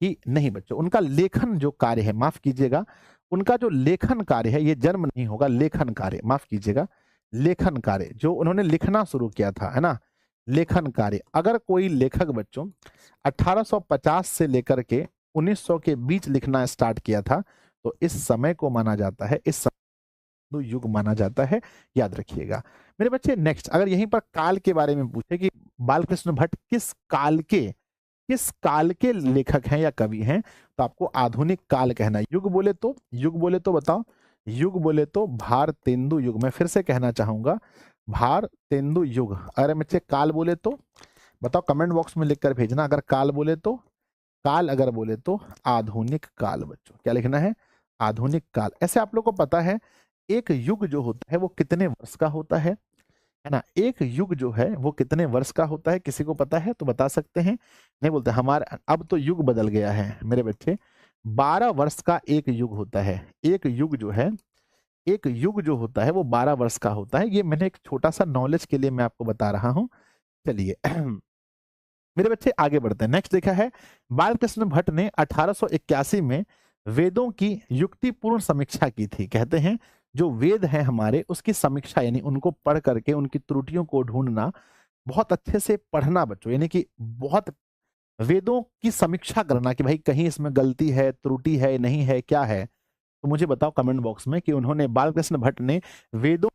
कि नहीं बच्चों, उनका लेखन जो कार्य है, माफ कीजिएगा, उनका जो लेखन कार्य है, ये जन्म नहीं होगा, लेखन कार्य, माफ कीजिएगा, लेखन कार्य जो उन्होंने लिखना शुरू किया था, है ना, लेखन कार्य। अगर कोई लेखक बच्चों 1850 से लेकर के 1900 के बीच लिखना स्टार्ट किया था, तो इस समय को माना जाता है, इस समय युग माना जाता है, याद रखिएगा मेरे बच्चे। नेक्स्ट, अगर यहीं पर काल के बारे में पूछे कि बालकृष्ण भट्ट किस काल के लेखक हैं या कवि हैं, तो आपको आधुनिक काल कहना है। युग बोले तो बताओ, युग बोले तो भारतेंदु युग। मैं फिर से कहना चाहूंगा, भारतेंदु युग। अरे बच्चे काल बोले तो बताओ, कमेंट बॉक्स में लिखकर भेजना। अगर काल बोले तो, काल अगर बोले तो आधुनिक काल। बच्चों क्या लिखना है? आधुनिक काल। ऐसे आप लोग को पता है एक युग जो होता है वो कितने वर्ष का होता है ना? एक युग जो है वो कितने वर्ष का होता है, किसी को पता है तो बता सकते हैं? नहीं बोलते हमारे, अब तो युग बदल गया है मेरे बच्चे, 12 वर्ष का एक युग होता है। एक युग जो है, एक युग जो होता है वो 12 वर्ष का होता है। ये मैंने एक छोटा सा नॉलेज के लिए मैं आपको बता रहा हूं। चलिए मेरे बच्चे आगे बढ़ते हैं। नेक्स्ट देखा है, बालकृष्ण भट्ट ने 1881 में वेदों की युक्तिपूर्ण समीक्षा की थी। कहते हैं जो वेद हैं हमारे, उसकी समीक्षा यानी उनको पढ़ करके उनकी त्रुटियों को ढूंढना, बहुत अच्छे से पढ़ना बच्चों, यानी कि बहुत वेदों की समीक्षा करना कि भाई कहीं इसमें गलती है, त्रुटि है, नहीं है, क्या है। तो मुझे बताओ कमेंट बॉक्स में कि उन्होंने, बालकृष्ण भट्ट ने वेदों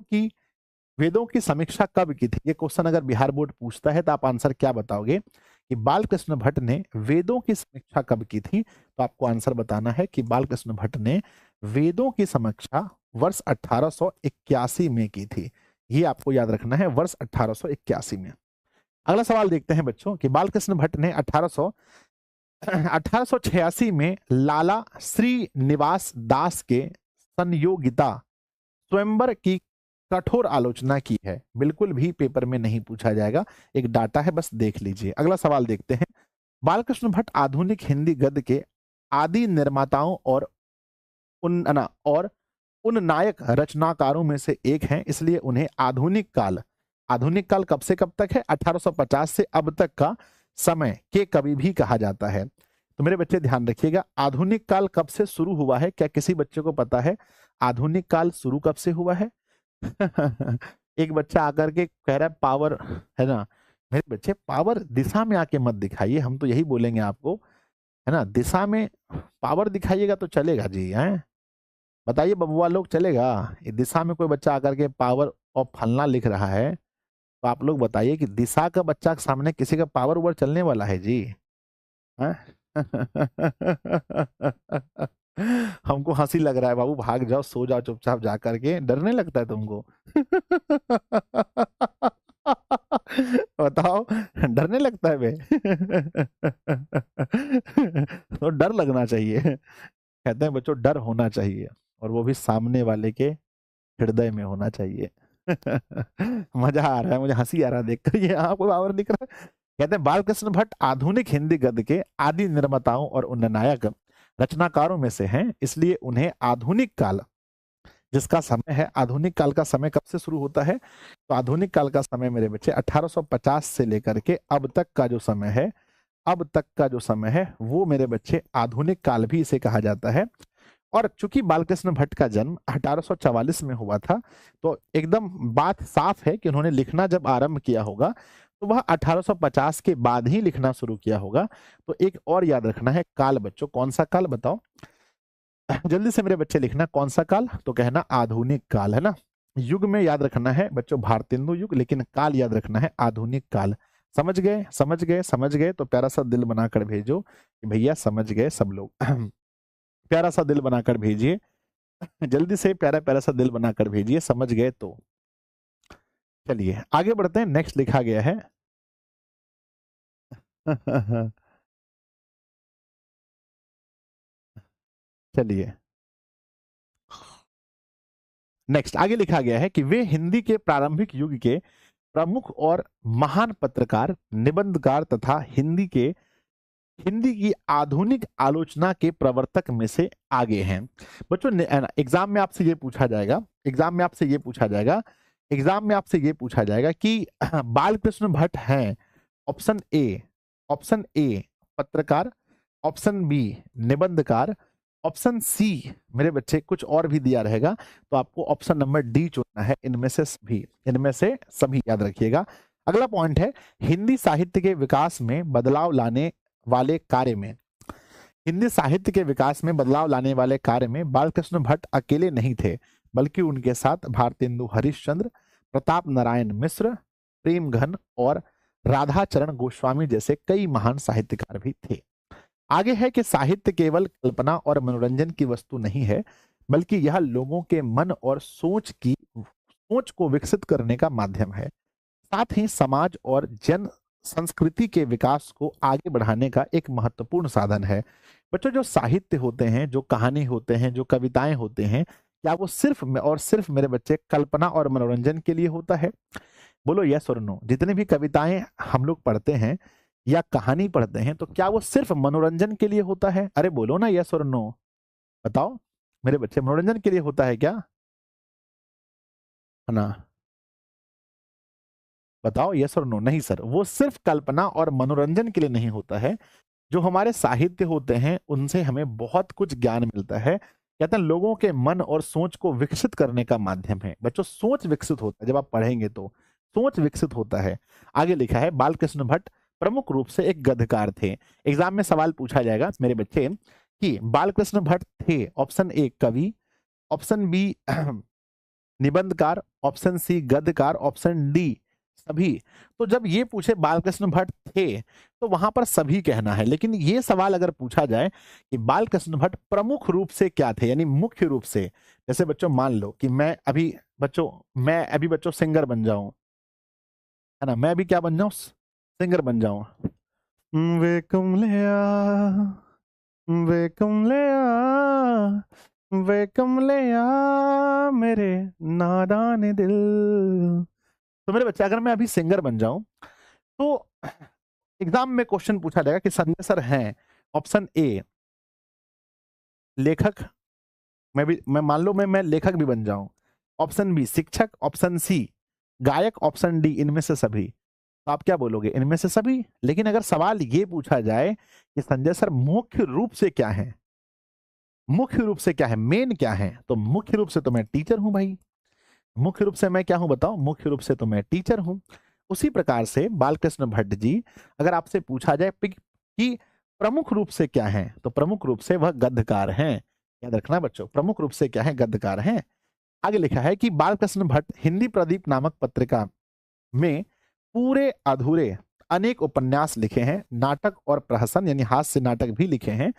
की समीक्षा कब की थी। ये क्वेश्चन अगर बिहार बोर्ड पूछता है तो आप आंसर क्या बताओगे कि बालकृष्ण भट्ट ने वेदों की समीक्षा कब की थी? तो आपको आंसर बताना है कि बालकृष्ण भट्ट ने वेदों की समीक्षा वर्ष 1881 में की थी। ये आपको याद रखना है, वर्ष 1881 में। अगला सवाल देखते हैं बच्चों कि बालकृष्ण भट्ट ने 1886 में लाला श्रीनिवास दास के संयोगिता स्वयंवर की कठोर आलोचना की है। बिल्कुल भी पेपर में नहीं पूछा जाएगा, एक डाटा है, बस देख लीजिए। अगला सवाल देखते हैं, बालकृष्ण भट्ट आधुनिक हिंदी गद्य के आदि निर्माताओं और उन नायक रचनाकारों में से एक हैं, इसलिए उन्हें आधुनिक काल कब से कब तक है? 1850 से अब तक का समय के कवि भी कहा जाता है। तो मेरे बच्चे ध्यान रखिएगा, आधुनिक काल कब से शुरू हुआ है? क्या किसी बच्चे को पता है आधुनिक काल शुरू कब से हुआ है? एक बच्चा आकर के कह रहा है पावर, है ना। मेरे बच्चे पावर दिशा में आके मत दिखाइए, हम तो यही बोलेंगे आपको, है ना। दिशा में पावर दिखाइएगा तो चलेगा जी, हैं? बताइए बबुआ लोग, चलेगा? ये दिशा में कोई बच्चा आकर के पावर और फलना लिख रहा है, तो आप लोग बताइए कि दिशा का बच्चा के सामने किसी का पावर ओवर चलने वाला है जी? हैं? हमको हंसी लग रहा है बाबू, भाग जाओ, सो जाओ चुपचाप जा करके, डरने लगता है तुमको? बताओ, डरने लगता है बे? तो डर लगना चाहिए। कहते हैं बच्चों डर होना चाहिए, और वो भी सामने वाले के हृदय में होना चाहिए। मजा आ रहा है, मुझे हंसी आ रहा है देखकर, ये आपको पावर दिख रहा है। कहते हैं बालकृष्ण भट्ट आधुनिक हिंदी गद्य के आदि निर्माताओं और उन्ननायक रचनाकारों में से हैं, इसलिए उन्हें आधुनिक काल, जिसका समय है, आधुनिक काल का समय कब से शुरू होता है? तो आधुनिक काल का समय मेरे बच्चे 1850 से लेकर के अब तक का जो समय है, अब तक का जो समय है, वो मेरे बच्चे आधुनिक काल भी इसे कहा जाता है। और चूंकि बालकृष्ण भट्ट का जन्म 1844 में हुआ था, तो एकदम बात साफ है कि उन्होंने लिखना जब आरंभ किया होगा तो वह 1850 के बाद ही लिखना शुरू किया होगा। तो एक और याद रखना है काल बच्चों, कौन सा काल बताओ? जल्दी से मेरे बच्चे लिखना, कौन सा काल? तो कहना आधुनिक काल, है ना। युग में याद रखना है बच्चों भारतेंदु युग, लेकिन काल याद रखना है आधुनिक काल। समझ गए? समझ गए? समझ गए? तो प्यारा सा दिल बनाकर भेजो कि भैया समझ गए सब लोग। प्यारा सा दिल बनाकर भेजिए, जल्दी से प्यारा प्यारा सा दिल बनाकर भेजिए, समझ गए तो। चलिए आगे बढ़ते हैं, नेक्स्ट लिखा गया है। चलिए नेक्स्ट आगे लिखा गया है कि वे हिंदी के प्रारंभिक युग के प्रमुख और महान पत्रकार, निबंधकार तथा हिंदी की आधुनिक आलोचना के प्रवर्तक में से आगे हैं। बच्चों एग्जाम में आपसे ये पूछा जाएगा, एग्जाम में आपसे ये पूछा जाएगा कि बालकृष्ण भट्ट हैं ऑप्शन ए पत्रकार, ऑप्शन बी निबंधकार, ऑप्शन सी मेरे बच्चे कुछ और भी दिया रहेगा, तो आपको ऑप्शन नंबर डी चुनना है, इनमें से सभी याद रखिएगा। अगला पॉइंट है, हिंदी साहित्य के विकास में बदलाव लाने वाले कार्य में, हिंदी साहित्य के विकास में बदलाव लाने वाले कार्य में बालकृष्ण भट्ट अकेले नहीं थे, बल्कि उनके साथ भारतेंदु हरिश्चंद्र, प्रताप नारायण मिश्र, प्रेमघन और राधाचरण गोस्वामी जैसे कई महान साहित्यकार भी थे। आगे है कि साहित्य केवल कल्पना और मनोरंजन की वस्तु नहीं है, बल्कि यह लोगों के मन और सोच को विकसित करने का माध्यम है। साथ ही समाज और जन संस्कृति के विकास को आगे बढ़ाने का एक महत्वपूर्ण साधन है। बच्चों, जो साहित्य होते हैं, जो कहानी होते हैं, जो कविताएं होते हैं, क्या वो सिर्फ और सिर्फ मेरे बच्चे कल्पना और मनोरंजन के लिए होता है? बोलो यस और नो। जितनी भी कविताएं हम लोग पढ़ते हैं या कहानी पढ़ते हैं, तो क्या वो सिर्फ मनोरंजन के लिए होता है? अरे बोलो ना यस और नो, बताओ मेरे बच्चे, मनोरंजन के लिए होता है क्या? है ना? बताओ यस और नो। नहीं सर, वो सिर्फ कल्पना और मनोरंजन के लिए नहीं होता है। जो हमारे साहित्य होते हैं, उनसे हमें बहुत कुछ ज्ञान मिलता है। कहते हैं लोगों के मन और सोच को विकसित करने का माध्यम है। बच्चों, सोच विकसित होता है जब आप पढ़ेंगे तो सोच विकसित होता है। आगे लिखा है, बालकृष्ण भट्ट प्रमुख रूप से एक गद्यकार थे। एग्जाम में सवाल पूछा जाएगा मेरे बच्चे कि बालकृष्ण भट्ट थे, ऑप्शन ए कवि, ऑप्शन बी निबंधकार, ऑप्शन सी गद्यकार, ऑप्शन डी सभी। तो जब ये पूछे बालकृष्ण भट्ट थे, तो वहां पर सभी कहना है। लेकिन ये सवाल अगर पूछा जाए कि बालकृष्ण भट्ट प्रमुख रूप से क्या थे, यानी मुख्य रूप से, जैसे बच्चों मान लो कि मैं अभी बच्चों सिंगर बन जाऊं, है ना, मैं अभी क्या बन जाऊं, सिंगर बन जाऊं। वे कमलिया, वे कमलिया, वे कमलिया, मेरे नादान दिल। तो मेरे बच्चे, अगर मैं अभी सिंगर बन जाऊं, तो एग्जाम में क्वेश्चन पूछा जाएगा कि संजय सर हैं ऑप्शन ए लेखक, मैं मान लो मैं लेखक भी बन जाऊं, ऑप्शन बी शिक्षक, ऑप्शन सी गायक, ऑप्शन डी इनमें से सभी। तो आप क्या बोलोगे? इनमें से सभी। लेकिन अगर सवाल ये पूछा जाए कि संजय सर मुख्य रूप से क्या है, मुख्य रूप से क्या है, मेन क्या है, तो मुख्य रूप से तो मैं टीचर हूं भाई। मुख्य रूप से मैं क्या हूं बताओ? मुख्य रूप से तो मैं टीचर हूं। उसी प्रकार से बालकृष्ण भट्ट जी, अगर आपसे पूछा जाए कि प्रमुख रूप से क्या है, तो प्रमुख रूप से वह गद्यकार हैं। याद रखना बच्चों, प्रमुख रूप से क्या है? गद्यकार हैं। आगे लिखा है कि बालकृष्ण भट्ट हिंदी प्रदीप नामक पत्रिका में पूरे अधूरे अनेक उपन्यास लिखे हैं, नाटक और प्रहसन यानी हास्य नाटक भी लिखे हैं,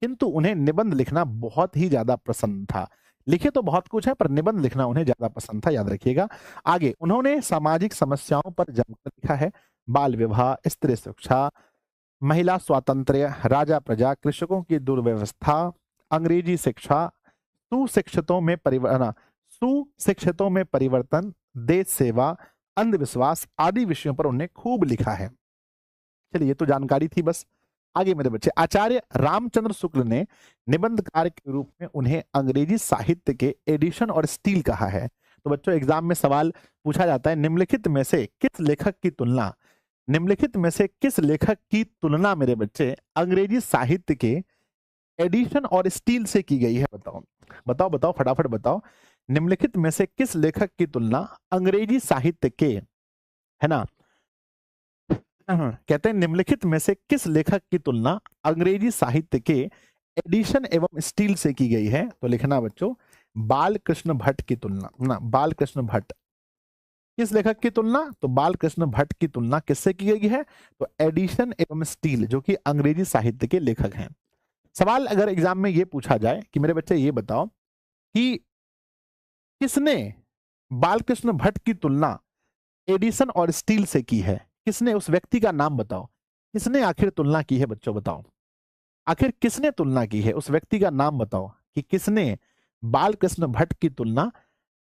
किंतु उन्हें निबंध लिखना बहुत ही ज्यादा पसंद था। लिखे तो बहुत कुछ है, पर निबंध लिखना उन्हें ज्यादा पसंद था। याद रखिएगा। आगे उन्होंने सामाजिक समस्याओं पर जमकर लिखा है। बाल विवाह, स्त्री शिक्षा, महिला स्वातंत्र्य, राजा प्रजा, कृषकों की दुर्व्यवस्था, अंग्रेजी शिक्षा, सुशिक्षितों में परिवर्तन, देश सेवा, अंधविश्वास आदि विषयों पर उन्हें खूब लिखा है। चलिए, ये तो जानकारी थी बस। आगे मेरे बच्चे, आचार्य रामचंद्र शुक्ल ने निबंधकार के रूप में उन्हें अंग्रेजी साहित्य के एडिशन और स्टील कहा है। तो बच्चों, एग्जाम में सवाल पूछा जाता है, निम्नलिखित में से किस लेखक की तुलना, निम्नलिखित में से किस लेखक की तुलना मेरे बच्चे अंग्रेजी साहित्य के एडिशन और स्टील से की गई है? बताओ बताओ बताओ, फटाफट बताओ। निम्नलिखित में से किस लेखक की तुलना अंग्रेजी साहित्य के, है ना, कहते हैं निम्नलिखित में से किस लेखक की तुलना अंग्रेजी साहित्य के एडिशन एवं स्टील से की गई है? तो लिखना बच्चों, बालकृष्ण भट्ट की तुलना ना, बालकृष्ण भट्ट। किस लेखक की तुलना? तो बालकृष्ण भट्ट की तुलना किससे की गई है? तो एडिशन एवं स्टील, जो कि अंग्रेजी साहित्य के लेखक हैं। सवाल अगर एग्जाम में ये पूछा जाए कि मेरे बच्चे ये बताओ कि किसने बालकृष्ण भट्ट की तुलना एडिशन और स्टील से की है, किसने, उस व्यक्ति का नाम बताओ। किसने आखिर तुलना की है बच्चों, बताओ। आखिर किसने तुलना की है, उस व्यक्ति का नाम बताओ कि किसने बालकृष्ण भट्ट की तुलना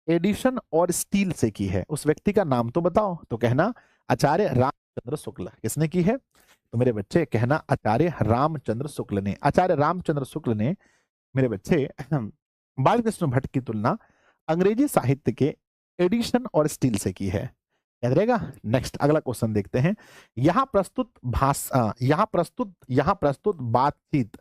एडिशन और स्टील से की है। उस व्यक्ति का नाम तो बताओ। तो कहना आचार्य रामचंद्र शुक्ल। किसने की है? तो मेरे बच्चे कहना आचार्य रामचंद्र शुक्ल ने। आचार्य रामचंद्र शुक्ल ने मेरे बच्चे बालकृष्ण भट्ट की तुलना अंग्रेजी साहित्य के एडिशन और स्टील से की है। याद रहेगा। नेक्स्ट अगला क्वेश्चन देखते हैं। यहाँ प्रस्तुत बातचीत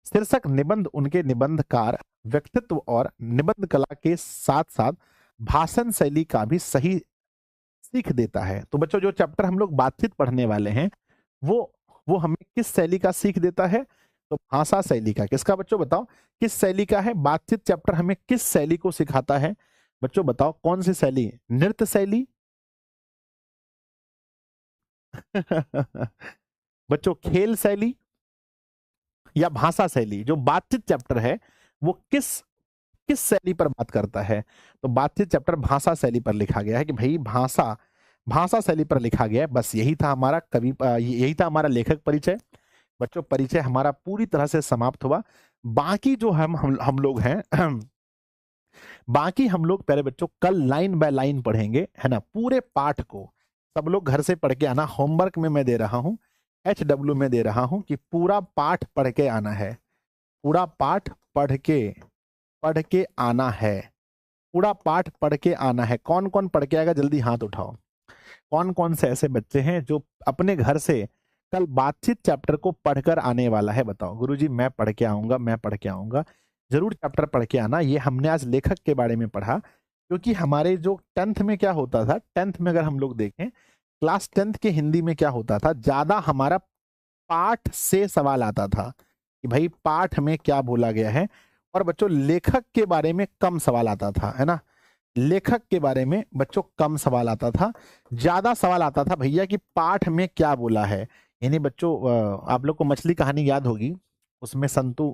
शीर्षक निबंध उनके निबंधकार व्यक्तित्व और निबंध कला के साथ साथ भाषण शैली का भी सही सीख देता है। तो बच्चों जो चैप्टर हम लोग बातचीत पढ़ने वाले हैं वो वो हमें किस शैली का सीख देता है? तो भाषा शैली का। किसका बच्चों बताओ, किस शैली का है? बातचीत चैप्टर हमें किस शैली को सिखाता है? बच्चों बताओ कौन सी शैली? नृत्य शैली बच्चों खेल शैली या भाषा शैली? जो बातचीत चैप्टर है वो किस किस शैली पर बात करता है? तो बातचीत चैप्टर भाषा शैली पर लिखा गया है कि भाई भाषा भाषा शैली पर लिखा गया है। बस यही था हमारा यही था हमारा लेखक परिचय। बच्चों परिचय हमारा पूरी तरह से समाप्त हुआ। बाकी जो हम लोग हैं बाकी हम लोग पहले बच्चों कल लाइन बाय लाइन पढ़ेंगे, है ना, पूरे पाठ को। सब लोग घर से पढ़ के आना। होमवर्क में मैं दे रहा हूं, HW में दे रहा हूं कि पूरा पाठ पढ़ के आना है। पूरा पाठ पढ़ के आना है। पूरा पाठ पढ़ के आना है। कौन कौन पढ़ के आएगा जल्दी हाथ उठाओ। कौन कौन से ऐसे बच्चे हैं जो अपने घर से कल बातचीत चैप्टर को पढ़कर आने वाला है? बताओ गुरुजी मैं पढ़ के आऊंगा, मैं पढ़ के आऊंगा। जरूर चैप्टर पढ़ के आना। ये हमने आज लेखक के बारे में पढ़ा, क्योंकि हमारे जो 10th में क्या होता था, 10th में अगर हम लोग देखें क्लास 10th के हिंदी में क्या होता था, ज्यादा हमारा पाठ से सवाल आता था कि भाई पाठ में क्या बोला गया है। और बच्चों लेखक के बारे में कम सवाल आता था, है ना। लेखक के बारे में बच्चों कम सवाल आता था। ज्यादा सवाल आता था भैया कि पाठ में क्या बोला है। यानी बच्चों आप लोग को मछली कहानी याद होगी। उसमें संतु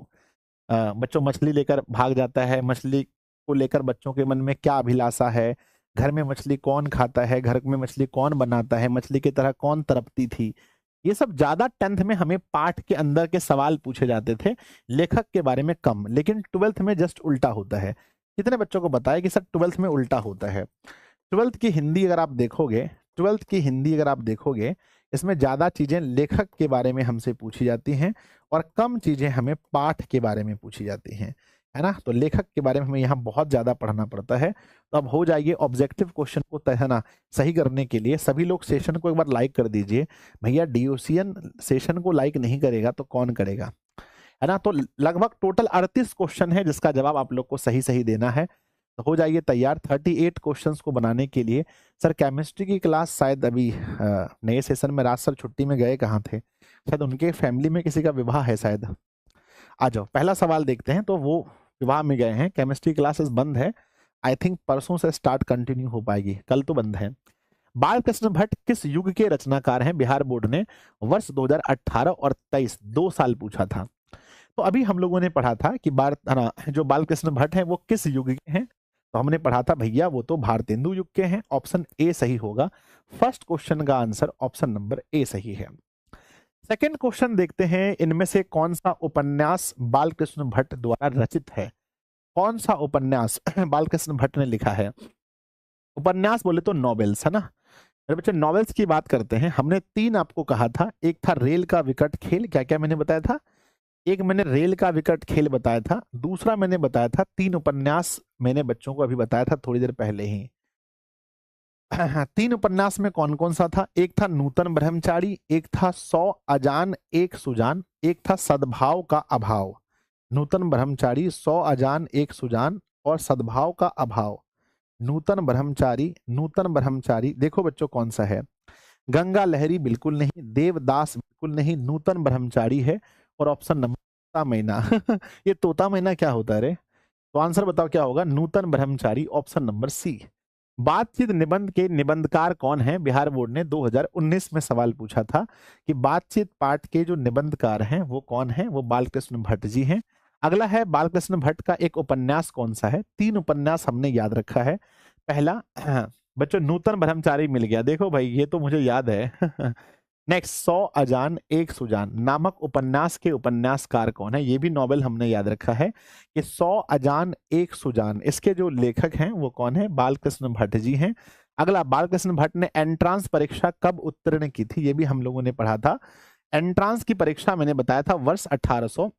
बच्चों मछली लेकर भाग जाता है। मछली को लेकर बच्चों के मन में क्या अभिलाषा है, घर में मछली कौन खाता है, घर में मछली कौन बनाता है, मछली की तरह कौन तड़पती थी। ये सब ज्यादा 10th में हमें पाठ के अंदर के सवाल पूछे जाते थे, लेखक के बारे में कम। लेकिन 12th में जस्ट उल्टा होता है। कितने बच्चों को बताया कि सर 12th में उल्टा होता है? 12th की हिंदी अगर आप देखोगे 12th की हिंदी अगर आप देखोगे इसमें ज्यादा चीजें लेखक के बारे में हमसे पूछी जाती हैं और कम चीजें हमें पाठ के बारे में पूछी जाती हैं, है ना। तो लेखक के बारे में हमें यहाँ बहुत ज्यादा पढ़ना पड़ता है। तो अब हो जाइए ऑब्जेक्टिव क्वेश्चन को है ना सही करने के लिए सभी लोग सेशन को एक बार लाइक कर दीजिए। भैया DOCN सेशन को लाइक नहीं करेगा तो कौन करेगा, है ना। तो लगभग टोटल 38 क्वेश्चन है जिसका जवाब आप लोग को सही सही देना है। तो हो जाइए तैयार 38 क्वेश्चंस को बनाने के लिए। सर केमिस्ट्री की क्लास शायद अभी नए सेशन में राज सर छुट्टी में गए कहाँ थे? शायद उनके फैमिली में किसी का विवाह है शायद। आ जाओ पहला सवाल देखते हैं। तो वो विवाह में गए हैं, केमिस्ट्री क्लासेस बंद है। आई थिंक परसों से स्टार्ट कंटिन्यू हो पाएगी, कल तो बंद है। बाल कृष्ण भट्ट किस युग के रचनाकार हैं? बिहार बोर्ड ने वर्ष 2018 और 23 2 साल पूछा था। तो अभी हम लोगों ने पढ़ा था कि जो बाल कृष्ण भट्ट हैं वो किस युग के हैं? तो हमने पढ़ा था भैया वो तो भारतेंदु युग के हैं। ऑप्शन ए सही होगा। फर्स्ट क्वेश्चन का आंसर ऑप्शन नंबर ए सही है। सेकंड क्वेश्चन देखते हैं, इनमें से कौन सा उपन्यास बालकृष्ण भट्ट द्वारा रचित है? कौन सा उपन्यास बालकृष्ण भट्ट ने लिखा है? उपन्यास बोले तो नॉवेल्स, है ना। मेरे बच्चे नॉवेल्स की बात करते हैं। हमने 3 आपको कहा था। एक था रेल का विकट खेल, क्या क्या मैंने बताया था? एक मैंने रेल का विकट खेल बताया था। दूसरा मैंने बताया था 3 उपन्यास मैंने बच्चों को अभी बताया था थोड़ी देर पहले ही। 3 उपन्यास में कौन कौन सा था? एक था नूतन ब्रह्मचारी, एक था 100 अजान एक सुजान, एक था सद्भाव का अभाव। नूतन ब्रह्मचारी, 100 अजान एक सुजान और सद्भाव का अभाव। नूतन ब्रह्मचारी देखो बच्चों कौन सा है? गंगा लहरी बिल्कुल नहीं, देवदास बिल्कुल नहीं, नूतन ब्रह्मचारी है। और ऑप्शन नंबर तोता मैना ये तोता मैना क्या होता है रे? तो आंसर बताओ क्या होगा? नूतन ब्रह्मचारी, ऑप्शन नंबर सी। बातचीत निबंध के निबंधकार कौन है? बिहार बोर्ड ने 2019 में सवाल पूछा था कि बातचीत पाठ के जो निबंधकार हैं वो कौन है? वो बालकृष्ण भट्ट जी हैं। अगला है बालकृष्ण भट्ट का एक उपन्यास कौन सा है? 3 उपन्यास हमने याद रखा है। पहला बच्चों नूतन ब्रह्मचारी मिल गया, देखो भाई ये तो मुझे याद है। नेक्स्ट 100 अजान एक सुजान नामक उपन्यास के उपन्यासकार कौन है? ये भी नॉवेल हमने याद रखा है कि 100 अजान एक सुजान, इसके जो लेखक हैं वो कौन है? बालकृष्ण भट्ट जी हैं। अगला बालकृष्ण भट्ट ने एंट्रांस परीक्षा कब उत्तीर्ण की थी? ये भी हम लोगों ने पढ़ा था। एंट्रांस की परीक्षा मैंने बताया था वर्ष 1800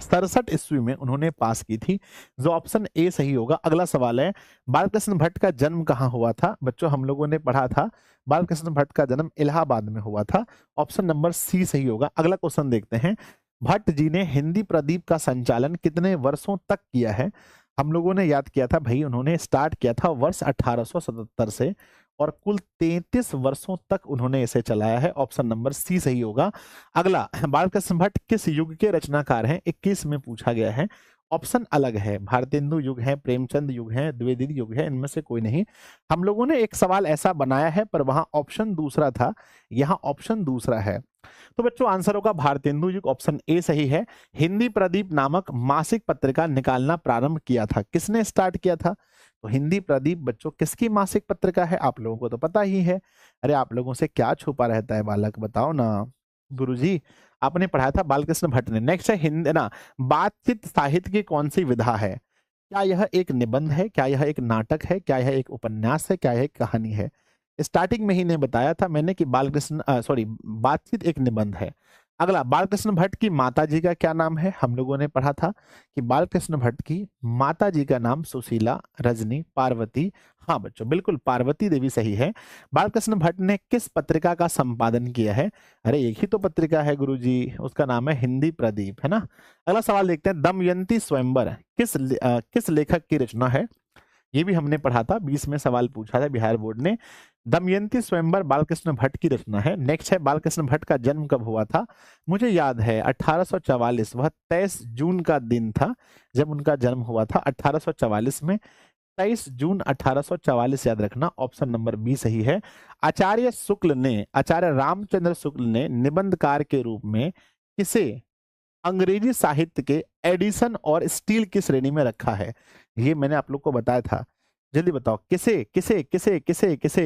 67 ईस्वी में उन्होंने पास की थी, जो ऑप्शन ए सही होगा। अगला सवाल है, बालकृष्ण भट्ट का जन्म कहाँ हुआ था? बच्चों हम लोगों ने पढ़ा था बालकृष्ण भट्ट का जन्म इलाहाबाद में हुआ था। ऑप्शन नंबर सी सही होगा। अगला क्वेश्चन देखते हैं, भट्ट जी ने हिंदी प्रदीप का संचालन कितने वर्षों तक किया है? हम लोगों ने याद किया था भाई, उन्होंने स्टार्ट किया था वर्ष 1877 से और कुल 33 वर्षों तक उन्होंने इसे चलाया है। ऑप्शन नंबर सी सही होगा। अगला, बालकृष्ण भट्ट किस युग के रचनाकार हैं? 21 में पूछा गया है। ऑप्शन अलग है, भारतेंदु युग है, प्रेमचंद युग है, द्विवेदी युग है, इनमें से कोई नहीं। हम लोगों ने एक सवाल ऐसा बनाया है पर वहां ऑप्शन दूसरा था, यहाँ ऑप्शन दूसरा है। तो बच्चों आंसर होगा भारतेंदु युग, ऑप्शन ए सही है। हिंदी प्रदीप नामक मासिक पत्रिका निकालना प्रारंभ किया था, किसने स्टार्ट किया था? तो हिंदी प्रदीप बच्चों किसकी मासिक पत्रिका है? आप लोगों को तो पता ही है। अरे आप लोगों से क्या छुपा रहता है बालक, बताओ ना। गुरुजी आपने पढ़ाया था बालकृष्ण भट्ट ने। नेक्स्ट है हिंदी ना, बातचीत साहित्य की कौन सी विधा है? क्या यह एक निबंध है, क्या यह एक नाटक है, क्या यह एक उपन्यास है, क्या यह एक कहानी है? स्टार्टिंग में ही ने बताया था मैंने कि बातचीत एक निबंध है। अगला, बालकृष्ण भट्ट की माता जी का क्या नाम है? हम लोगों ने पढ़ा था कि बालकृष्ण भट्ट की माता जी का नाम सुशीला, रजनी, पार्वती, हाँ बच्चों बिल्कुल पार्वती देवी सही है। बालकृष्ण भट्ट ने किस पत्रिका का संपादन किया है? अरे एक ही तो पत्रिका है गुरुजी, उसका नाम है हिंदी प्रदीप, है ना। अगला सवाल देखते हैं, दमयंती स्वयंवर किस लेखक की रचना है? ये भी हमने पढ़ा था, 20 में सवाल पूछा था बिहार बोर्ड ने। दमयंती स्वयंवर बालकृष्ण भट्ट की रचना है। नेक्स्ट है, बालकृष्ण भट्ट का जन्म कब हुआ था? मुझे याद है 1844, वह 23 जून का दिन था जब उनका जन्म हुआ था, 1844 में। 23 जून 1844 याद रखना, ऑप्शन नंबर बी सही है। आचार्य रामचंद्र शुक्ल ने निबंधकार के रूप में किसे अंग्रेजी साहित्य के एडिशन और स्टील की श्रेणी में रखा है? ये मैंने आप लोग को बताया था, जल्दी बताओ किसे किसे किसे किसे किसे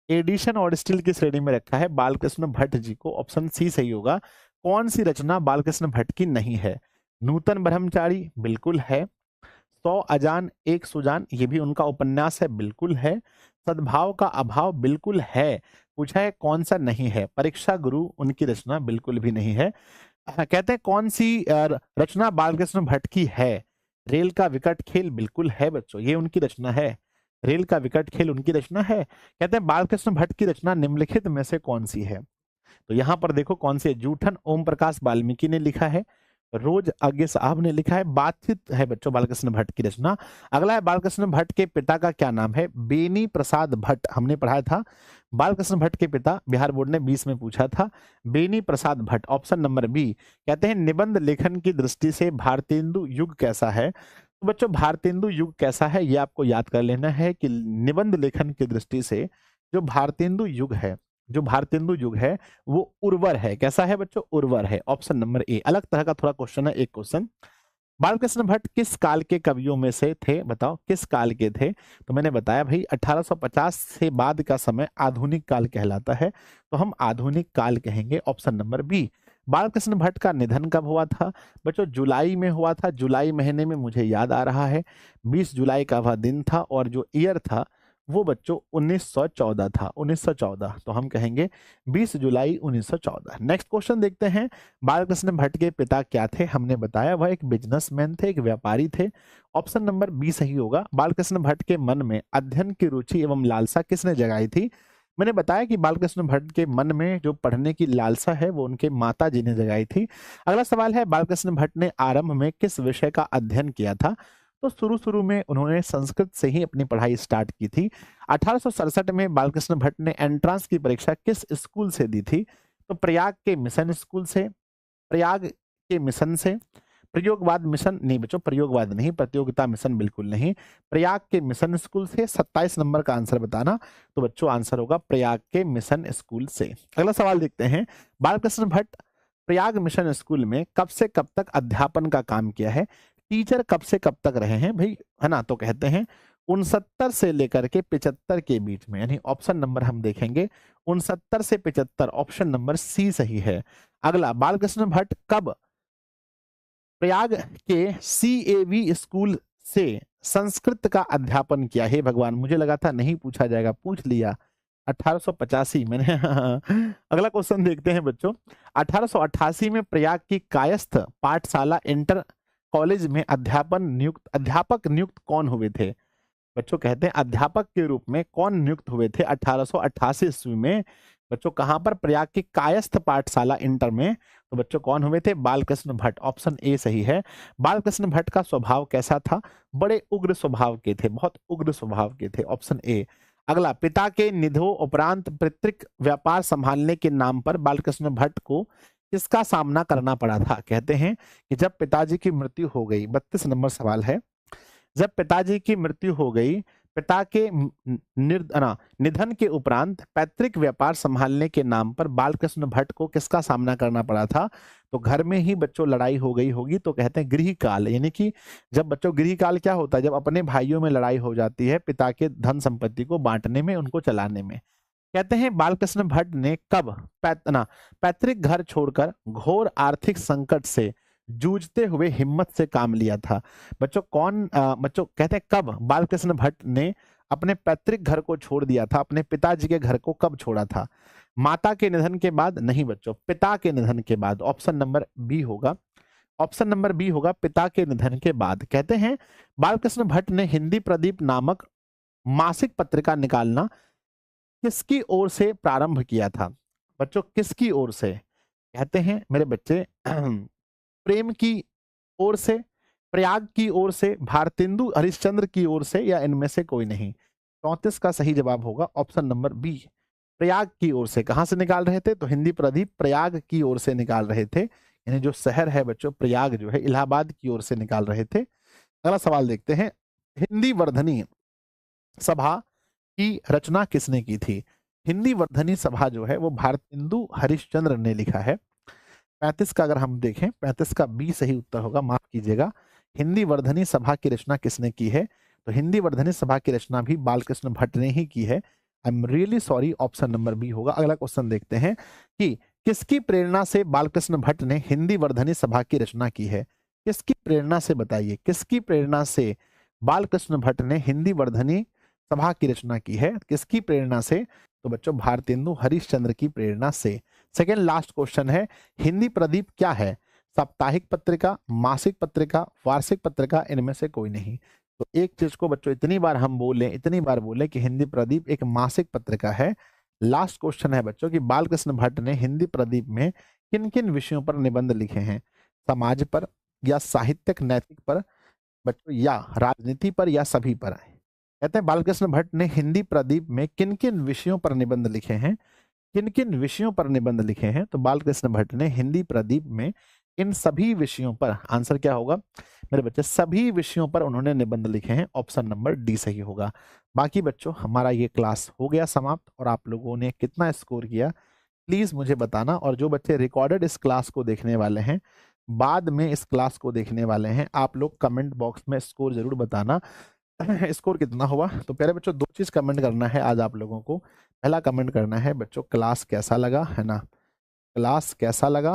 एडिशन और स्टील की श्रेणी में रखा है बालकृष्ण भट्ट जी को? ऑप्शन सी सही होगा। कौन सी रचना बालकृष्ण भट्ट की नहीं है? नूतन ब्रह्मचारी बिल्कुल है। 100 अजान एक सुजान ये भी उनका उपन्यास है, बिल्कुल है। सद्भाव का अभाव बिल्कुल है। पूछा है कौन सा नहीं है? परीक्षा गुरु उनकी रचना बिल्कुल भी नहीं है। कहते हैं कौन सी रचना बालकृष्ण भट्ट की है? रेल का विकट खेल बिल्कुल है बच्चों, ये उनकी रचना है। रेल का विकट खेल उनकी रचना है। कहते हैं बालकृष्ण भट्ट की रचना निम्नलिखित में से कौन सी है? तो यहाँ पर देखो कौन सी है। जूठन ओम प्रकाश वाल्मीकि ने लिखा है, रोज आगे साहब ने लिखा है, बातचीत है बच्चों बालकृष्ण भट्ट की रचना। अगला है, बालकृष्ण भट्ट के पिता का क्या नाम है? बेनी प्रसाद भट्ट, हमने पढ़ाया था बालकृष्ण भट्ट के पिता, बिहार बोर्ड ने 20 में पूछा था, Beni Prasad Bhatt, option number B. कहते हैं निबंध लेखन की दृष्टि से भारतेंदु युग कैसा है? तो बच्चों भारतेंदु युग कैसा है ये आपको याद कर लेना है कि निबंध लेखन की दृष्टि से जो भारतेंदु युग है वो उर्वर है। कैसा है बच्चों? उर्वर है, ऑप्शन नंबर ए। अलग तरह का थोड़ा क्वेश्चन है, एक क्वेश्चन, बालकृष्ण भट्ट किस काल के कवियों में से थे? बताओ किस काल के थे? तो मैंने बताया भाई 1850 से बाद का समय आधुनिक काल कहलाता है, तो हम आधुनिक काल कहेंगे, option number B. Balkrishna Bhatt का निधन कब हुआ था? बच्चों जुलाई में हुआ था, जुलाई महीने में, मुझे याद आ रहा है 20 जुलाई का वह दिन था और जो ईयर था वो बच्चों 1914 था, 1914, तो हम कहेंगे 20 जुलाई 1914। नेक्स्ट क्वेश्चन देखते हैं, बालकृष्ण भट्ट के पिता क्या थे? हमने बताया वह एक बिजनेसमैन थे, एक व्यापारी थे, ऑप्शन नंबर बी सही होगा। बालकृष्ण भट्ट के मन में अध्ययन की रुचि एवं लालसा किसने जगाई थी? मैंने बताया कि बालकृष्ण भट्ट के मन में जो पढ़ने की लालसा है वो उनके माता जी ने जगाई थी। अगला सवाल है, बालकृष्ण भट्ट ने आरंभ में किस विषय का अध्ययन किया था? तो शुरू शुरू में उन्होंने संस्कृत से ही अपनी पढ़ाई स्टार्ट की थी। 1867 में बालकृष्ण भट्ट ने एंट्रांस की परीक्षा किस स्कूल से दी थी? तो प्रयाग के मिशन स्कूल से, प्रयाग के मिशन से, प्रयोगवाद मिशन नहीं बच्चों, प्रयोगवाद नहीं, प्रतियोगिता मिशन बिल्कुल नहीं, प्रयाग के मिशन स्कूल से। 27 नंबर का आंसर बताना, तो बच्चों आंसर होगा प्रयाग के मिशन स्कूल से। अगला सवाल देखते हैं, बालकृष्ण भट्ट प्रयाग मिशन स्कूल में कब से कब तक अध्यापन का काम किया है? टीचर कब से कब तक रहे हैं भाई, है ना? तो कहते हैं 69 से लेकर के 75 के बीच में, यानी ऑप्शन नंबर हम देखेंगे 69 से 75, ऑप्शन नंबर सी सही है। अगला, बालकृष्ण भट्ट कब प्रयाग के CAV स्कूल से संस्कृत का अध्यापन किया? हे भगवान, मुझे लगा था नहीं पूछा जाएगा, पूछ लिया। 1885 मैंने अगला क्वेश्चन देखते हैं बच्चों। 1888 में प्रयाग की कायस्थ पाठशाला इंटर कॉलेज में अध्यापक नियुक्त कौन हुए थे? बच्चों कहते हैं अध्यापक के रूप में कौन नियुक्त हुए थे 1888 ईस्वी में? बच्चों कहां पर? प्रयाग की कायस्थ पाठशाला इंटर में। तो बच्चों कौन हुए थे? बालकृष्ण भट्ट, ऑप्शन ए सही है। बालकृष्ण भट्ट का स्वभाव कैसा था? बड़े उग्र स्वभाव के थे, बहुत उग्र स्वभाव के थे, ऑप्शन ए। अगला, पिता के निधन उपरांत पैतृक व्यापार संभालने के नाम पर बालकृष्ण भट्ट को किसका सामना करना पड़ा था? कहते हैं कि जब पिताजी की मृत्यु हो गई, 32 नंबर सवाल है, जब पिताजी की मृत्यु हो गई, पिता के निधन के उपरांत पैतृक व्यापार संभालने के नाम पर बालकृष्ण भट्ट को किसका सामना करना पड़ा था? तो घर में ही बच्चों लड़ाई हो गई होगी, तो कहते हैं गृह काल, यानी कि जब बच्चों गृह काल क्या होता है? जब अपने भाइयों में लड़ाई हो जाती है पिता के धन संपत्ति को बांटने में, उनको चलाने में। कहते हैं बालकृष्ण भट्ट ने कब पैतृक घर छोड़कर घोर आर्थिक संकट से जूझते हुए हिम्मत से काम लिया था? बच्चों बच्चों कहते हैं कब बालकृष्ण भट्ट ने अपने पैतृक घर को छोड़ दिया था? अपने पिताजी के घर को कब छोड़ा था? माता के निधन के बाद? नहीं बच्चों, पिता के निधन के बाद। ऑप्शन नंबर बी होगा, ऑप्शन नंबर बी होगा, पिता के निधन के बाद। कहते हैं बालकृष्ण भट्ट ने हिंदी प्रदीप नामक मासिक पत्रिका निकालना किसकी ओर से प्रारंभ किया था? बच्चों किसकी ओर से? कहते हैं मेरे बच्चे प्रेम की ओर से, प्रयाग की ओर से, भारतेंदु हरिश्चंद्र की ओर से, या इनमें से कोई नहीं। 34 का सही जवाब होगा ऑप्शन नंबर बी, प्रयाग की ओर से। कहां से निकाल रहे थे? तो हिंदी प्रदीप प्रयाग की ओर से निकाल रहे थे, यानी जो शहर है बच्चों प्रयाग जो है इलाहाबाद की ओर से निकाल रहे थे। अगला सवाल देखते हैं, हिंदी वर्धनी सभा की रचना किसने की थी? हिंदी वर्धनी सभा जो है वो भारतेंदु हरिश्चंद्र ने लिखा है। 35 का अगर हम देखें, 35 का बी सही उत्तर होगा, माफ कीजिएगा। हिंदी वर्धनी सभा की रचना किसने की है? तो हिंदी वर्धनी सभा की रचना भी बालकृष्ण भट्ट ने ही की है। I am really sorry, option number B होगा। अगला क्वेश्चन देखते हैं कि किसकी प्रेरणा से बालकृष्ण भट्ट ने हिंदी वर्धनी सभा की रचना की है? किसकी प्रेरणा से बताइए, किसकी प्रेरणा से बालकृष्ण भट्ट ने हिंदी वर्धनी सभा की रचना की है? किसकी प्रेरणा से? तो बच्चों भारतेंदु हरिश्चंद्र की प्रेरणा से। सेकेंड लास्ट क्वेश्चन है, हिंदी प्रदीप क्या है? साप्ताहिक पत्रिका, मासिक पत्रिका, वार्षिक पत्रिका, इनमें से कोई नहीं। तो एक चीज को बच्चों इतनी बार हम बोलें, इतनी बार बोले कि हिंदी प्रदीप एक मासिक पत्रिका है। लास्ट क्वेश्चन है बच्चों कि बालकृष्ण भट्ट ने हिंदी प्रदीप में किन किन विषयों पर निबंध लिखे हैं? समाज पर, या साहित्यिक नैतिक पर बच्चों, या राजनीति पर, या सभी पर? कहते हैं बालकृष्ण भट्ट ने हिंदी प्रदीप में किन किन विषयों पर निबंध लिखे हैं? किन किन विषयों पर निबंध लिखे हैं? तो बालकृष्ण भट्ट ने हिंदी प्रदीप में इन सभी विषयों पर, आंसर क्या होगा मेरे बच्चे? सभी विषयों पर उन्होंने निबंध लिखे हैं, ऑप्शन नंबर डी सही होगा। बाकी बच्चों हमारा ये क्लास हो गया समाप्त, और आप लोगों ने कितना स्कोर किया प्लीज मुझे बताना। और जो बच्चे रिकॉर्डेड इस क्लास को देखने वाले हैं, बाद में इस क्लास को देखने वाले हैं, आप लोग कमेंट बॉक्स में स्कोर जरूर बताना स्कोर कितना हुआ। तो प्यारे बच्चों दो चीज कमेंट करना है आज आप लोगों को। पहला कमेंट करना है बच्चों क्लास कैसा लगा, है ना, क्लास कैसा लगा।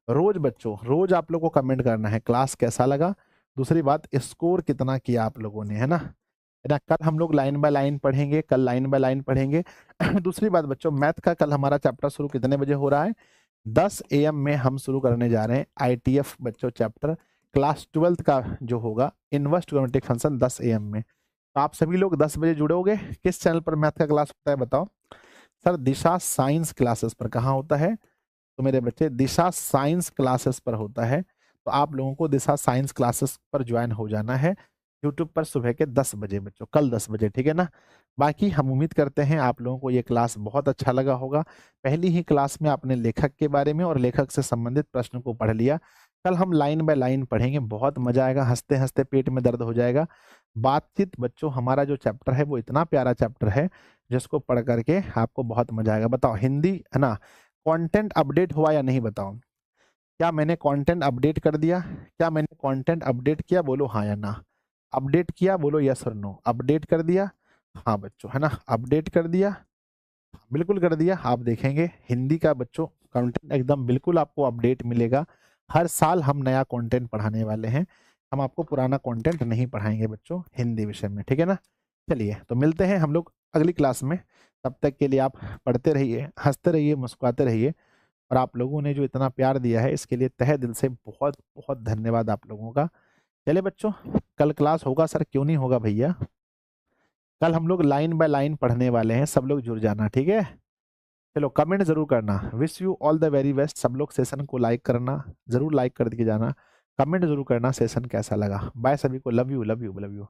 रोज बच्चों रोज आप लोगों को कमेंट करना है क्लास कैसा लगा। दूसरी बात, स्कोर कितना किया आप लोगों ने, है ना, है ना। कल हम लोग लाइन बाय लाइन पढ़ेंगे, कल लाइन बाय लाइन पढ़ेंगे दूसरी बात बच्चों, मैथ का कल हमारा चैप्टर शुरू कितने बजे हो रहा है? 10 AM में हम शुरू करने जा रहे हैं ITF बच्चों चैप्टर, क्लास 12th का जो होगा इनवर्स ट्रिग्नोमेट्रिक फंक्शन 10 AM में। तो आप सभी लोग 10 बजे जुड़ोगे। किस चैनल पर मैथ का क्लास होता है बताओ? सर दिशा साइंस क्लासेस पर। कहाँ होता है? तो मेरे बच्चे दिशा साइंस क्लासेस पर होता है। तो आप लोगों को दिशा साइंस क्लासेस पर ज्वाइन हो जाना है यूट्यूब पर सुबह के 10 बजे बच्चों, कल 10 बजे, ठीक है ना। बाकी हम उम्मीद करते हैं आप लोगों को ये क्लास बहुत अच्छा लगा होगा। पहली ही क्लास में आपने लेखक के बारे में और लेखक से संबंधित प्रश्न को पढ़ लिया। कल हम लाइन बाय लाइन पढ़ेंगे, बहुत मजा आएगा, हंसते हंसते पेट में दर्द हो जाएगा। बातचीत बच्चों हमारा जो चैप्टर है वो इतना प्यारा चैप्टर है जिसको पढ़ करके आपको बहुत मजा आएगा। बताओ हिंदी, है ना, कंटेंट अपडेट हुआ या नहीं बताओ? क्या मैंने कंटेंट अपडेट कर दिया? क्या मैंने कंटेंट अपडेट किया? बोलो हाँ या ना। अपडेट किया? बोलो यस और नो। अपडेट कर दिया? हाँ बच्चों, है ना, अपडेट कर दिया, बिल्कुल कर दिया। आप देखेंगे हिंदी का बच्चों कंटेंट एकदम बिल्कुल आपको अपडेट मिलेगा। हर साल हम नया कंटेंट पढ़ाने वाले हैं, हम आपको पुराना कंटेंट नहीं पढ़ाएंगे बच्चों हिंदी विषय में, ठीक है ना। चलिए तो मिलते हैं हम लोग अगली क्लास में। तब तक के लिए आप पढ़ते रहिए, हंसते रहिए, मुस्कुराते रहिए। और आप लोगों ने जो इतना प्यार दिया है इसके लिए तहे दिल से बहुत बहुत धन्यवाद आप लोगों का। चलिए बच्चों, कल क्लास होगा सर, क्यों नहीं होगा भैया। कल हम लोग लाइन बाय लाइन पढ़ने वाले हैं, सब लोग जुड़ जाना, ठीक है। चलो कमेंट जरूर करना, wish you all the very best. सब लोग सेशन को लाइक करना, जरूर लाइक कर दिए जाना। कमेंट जरूर करना सेशन कैसा लगा। बाय सभी को, love you love you love you.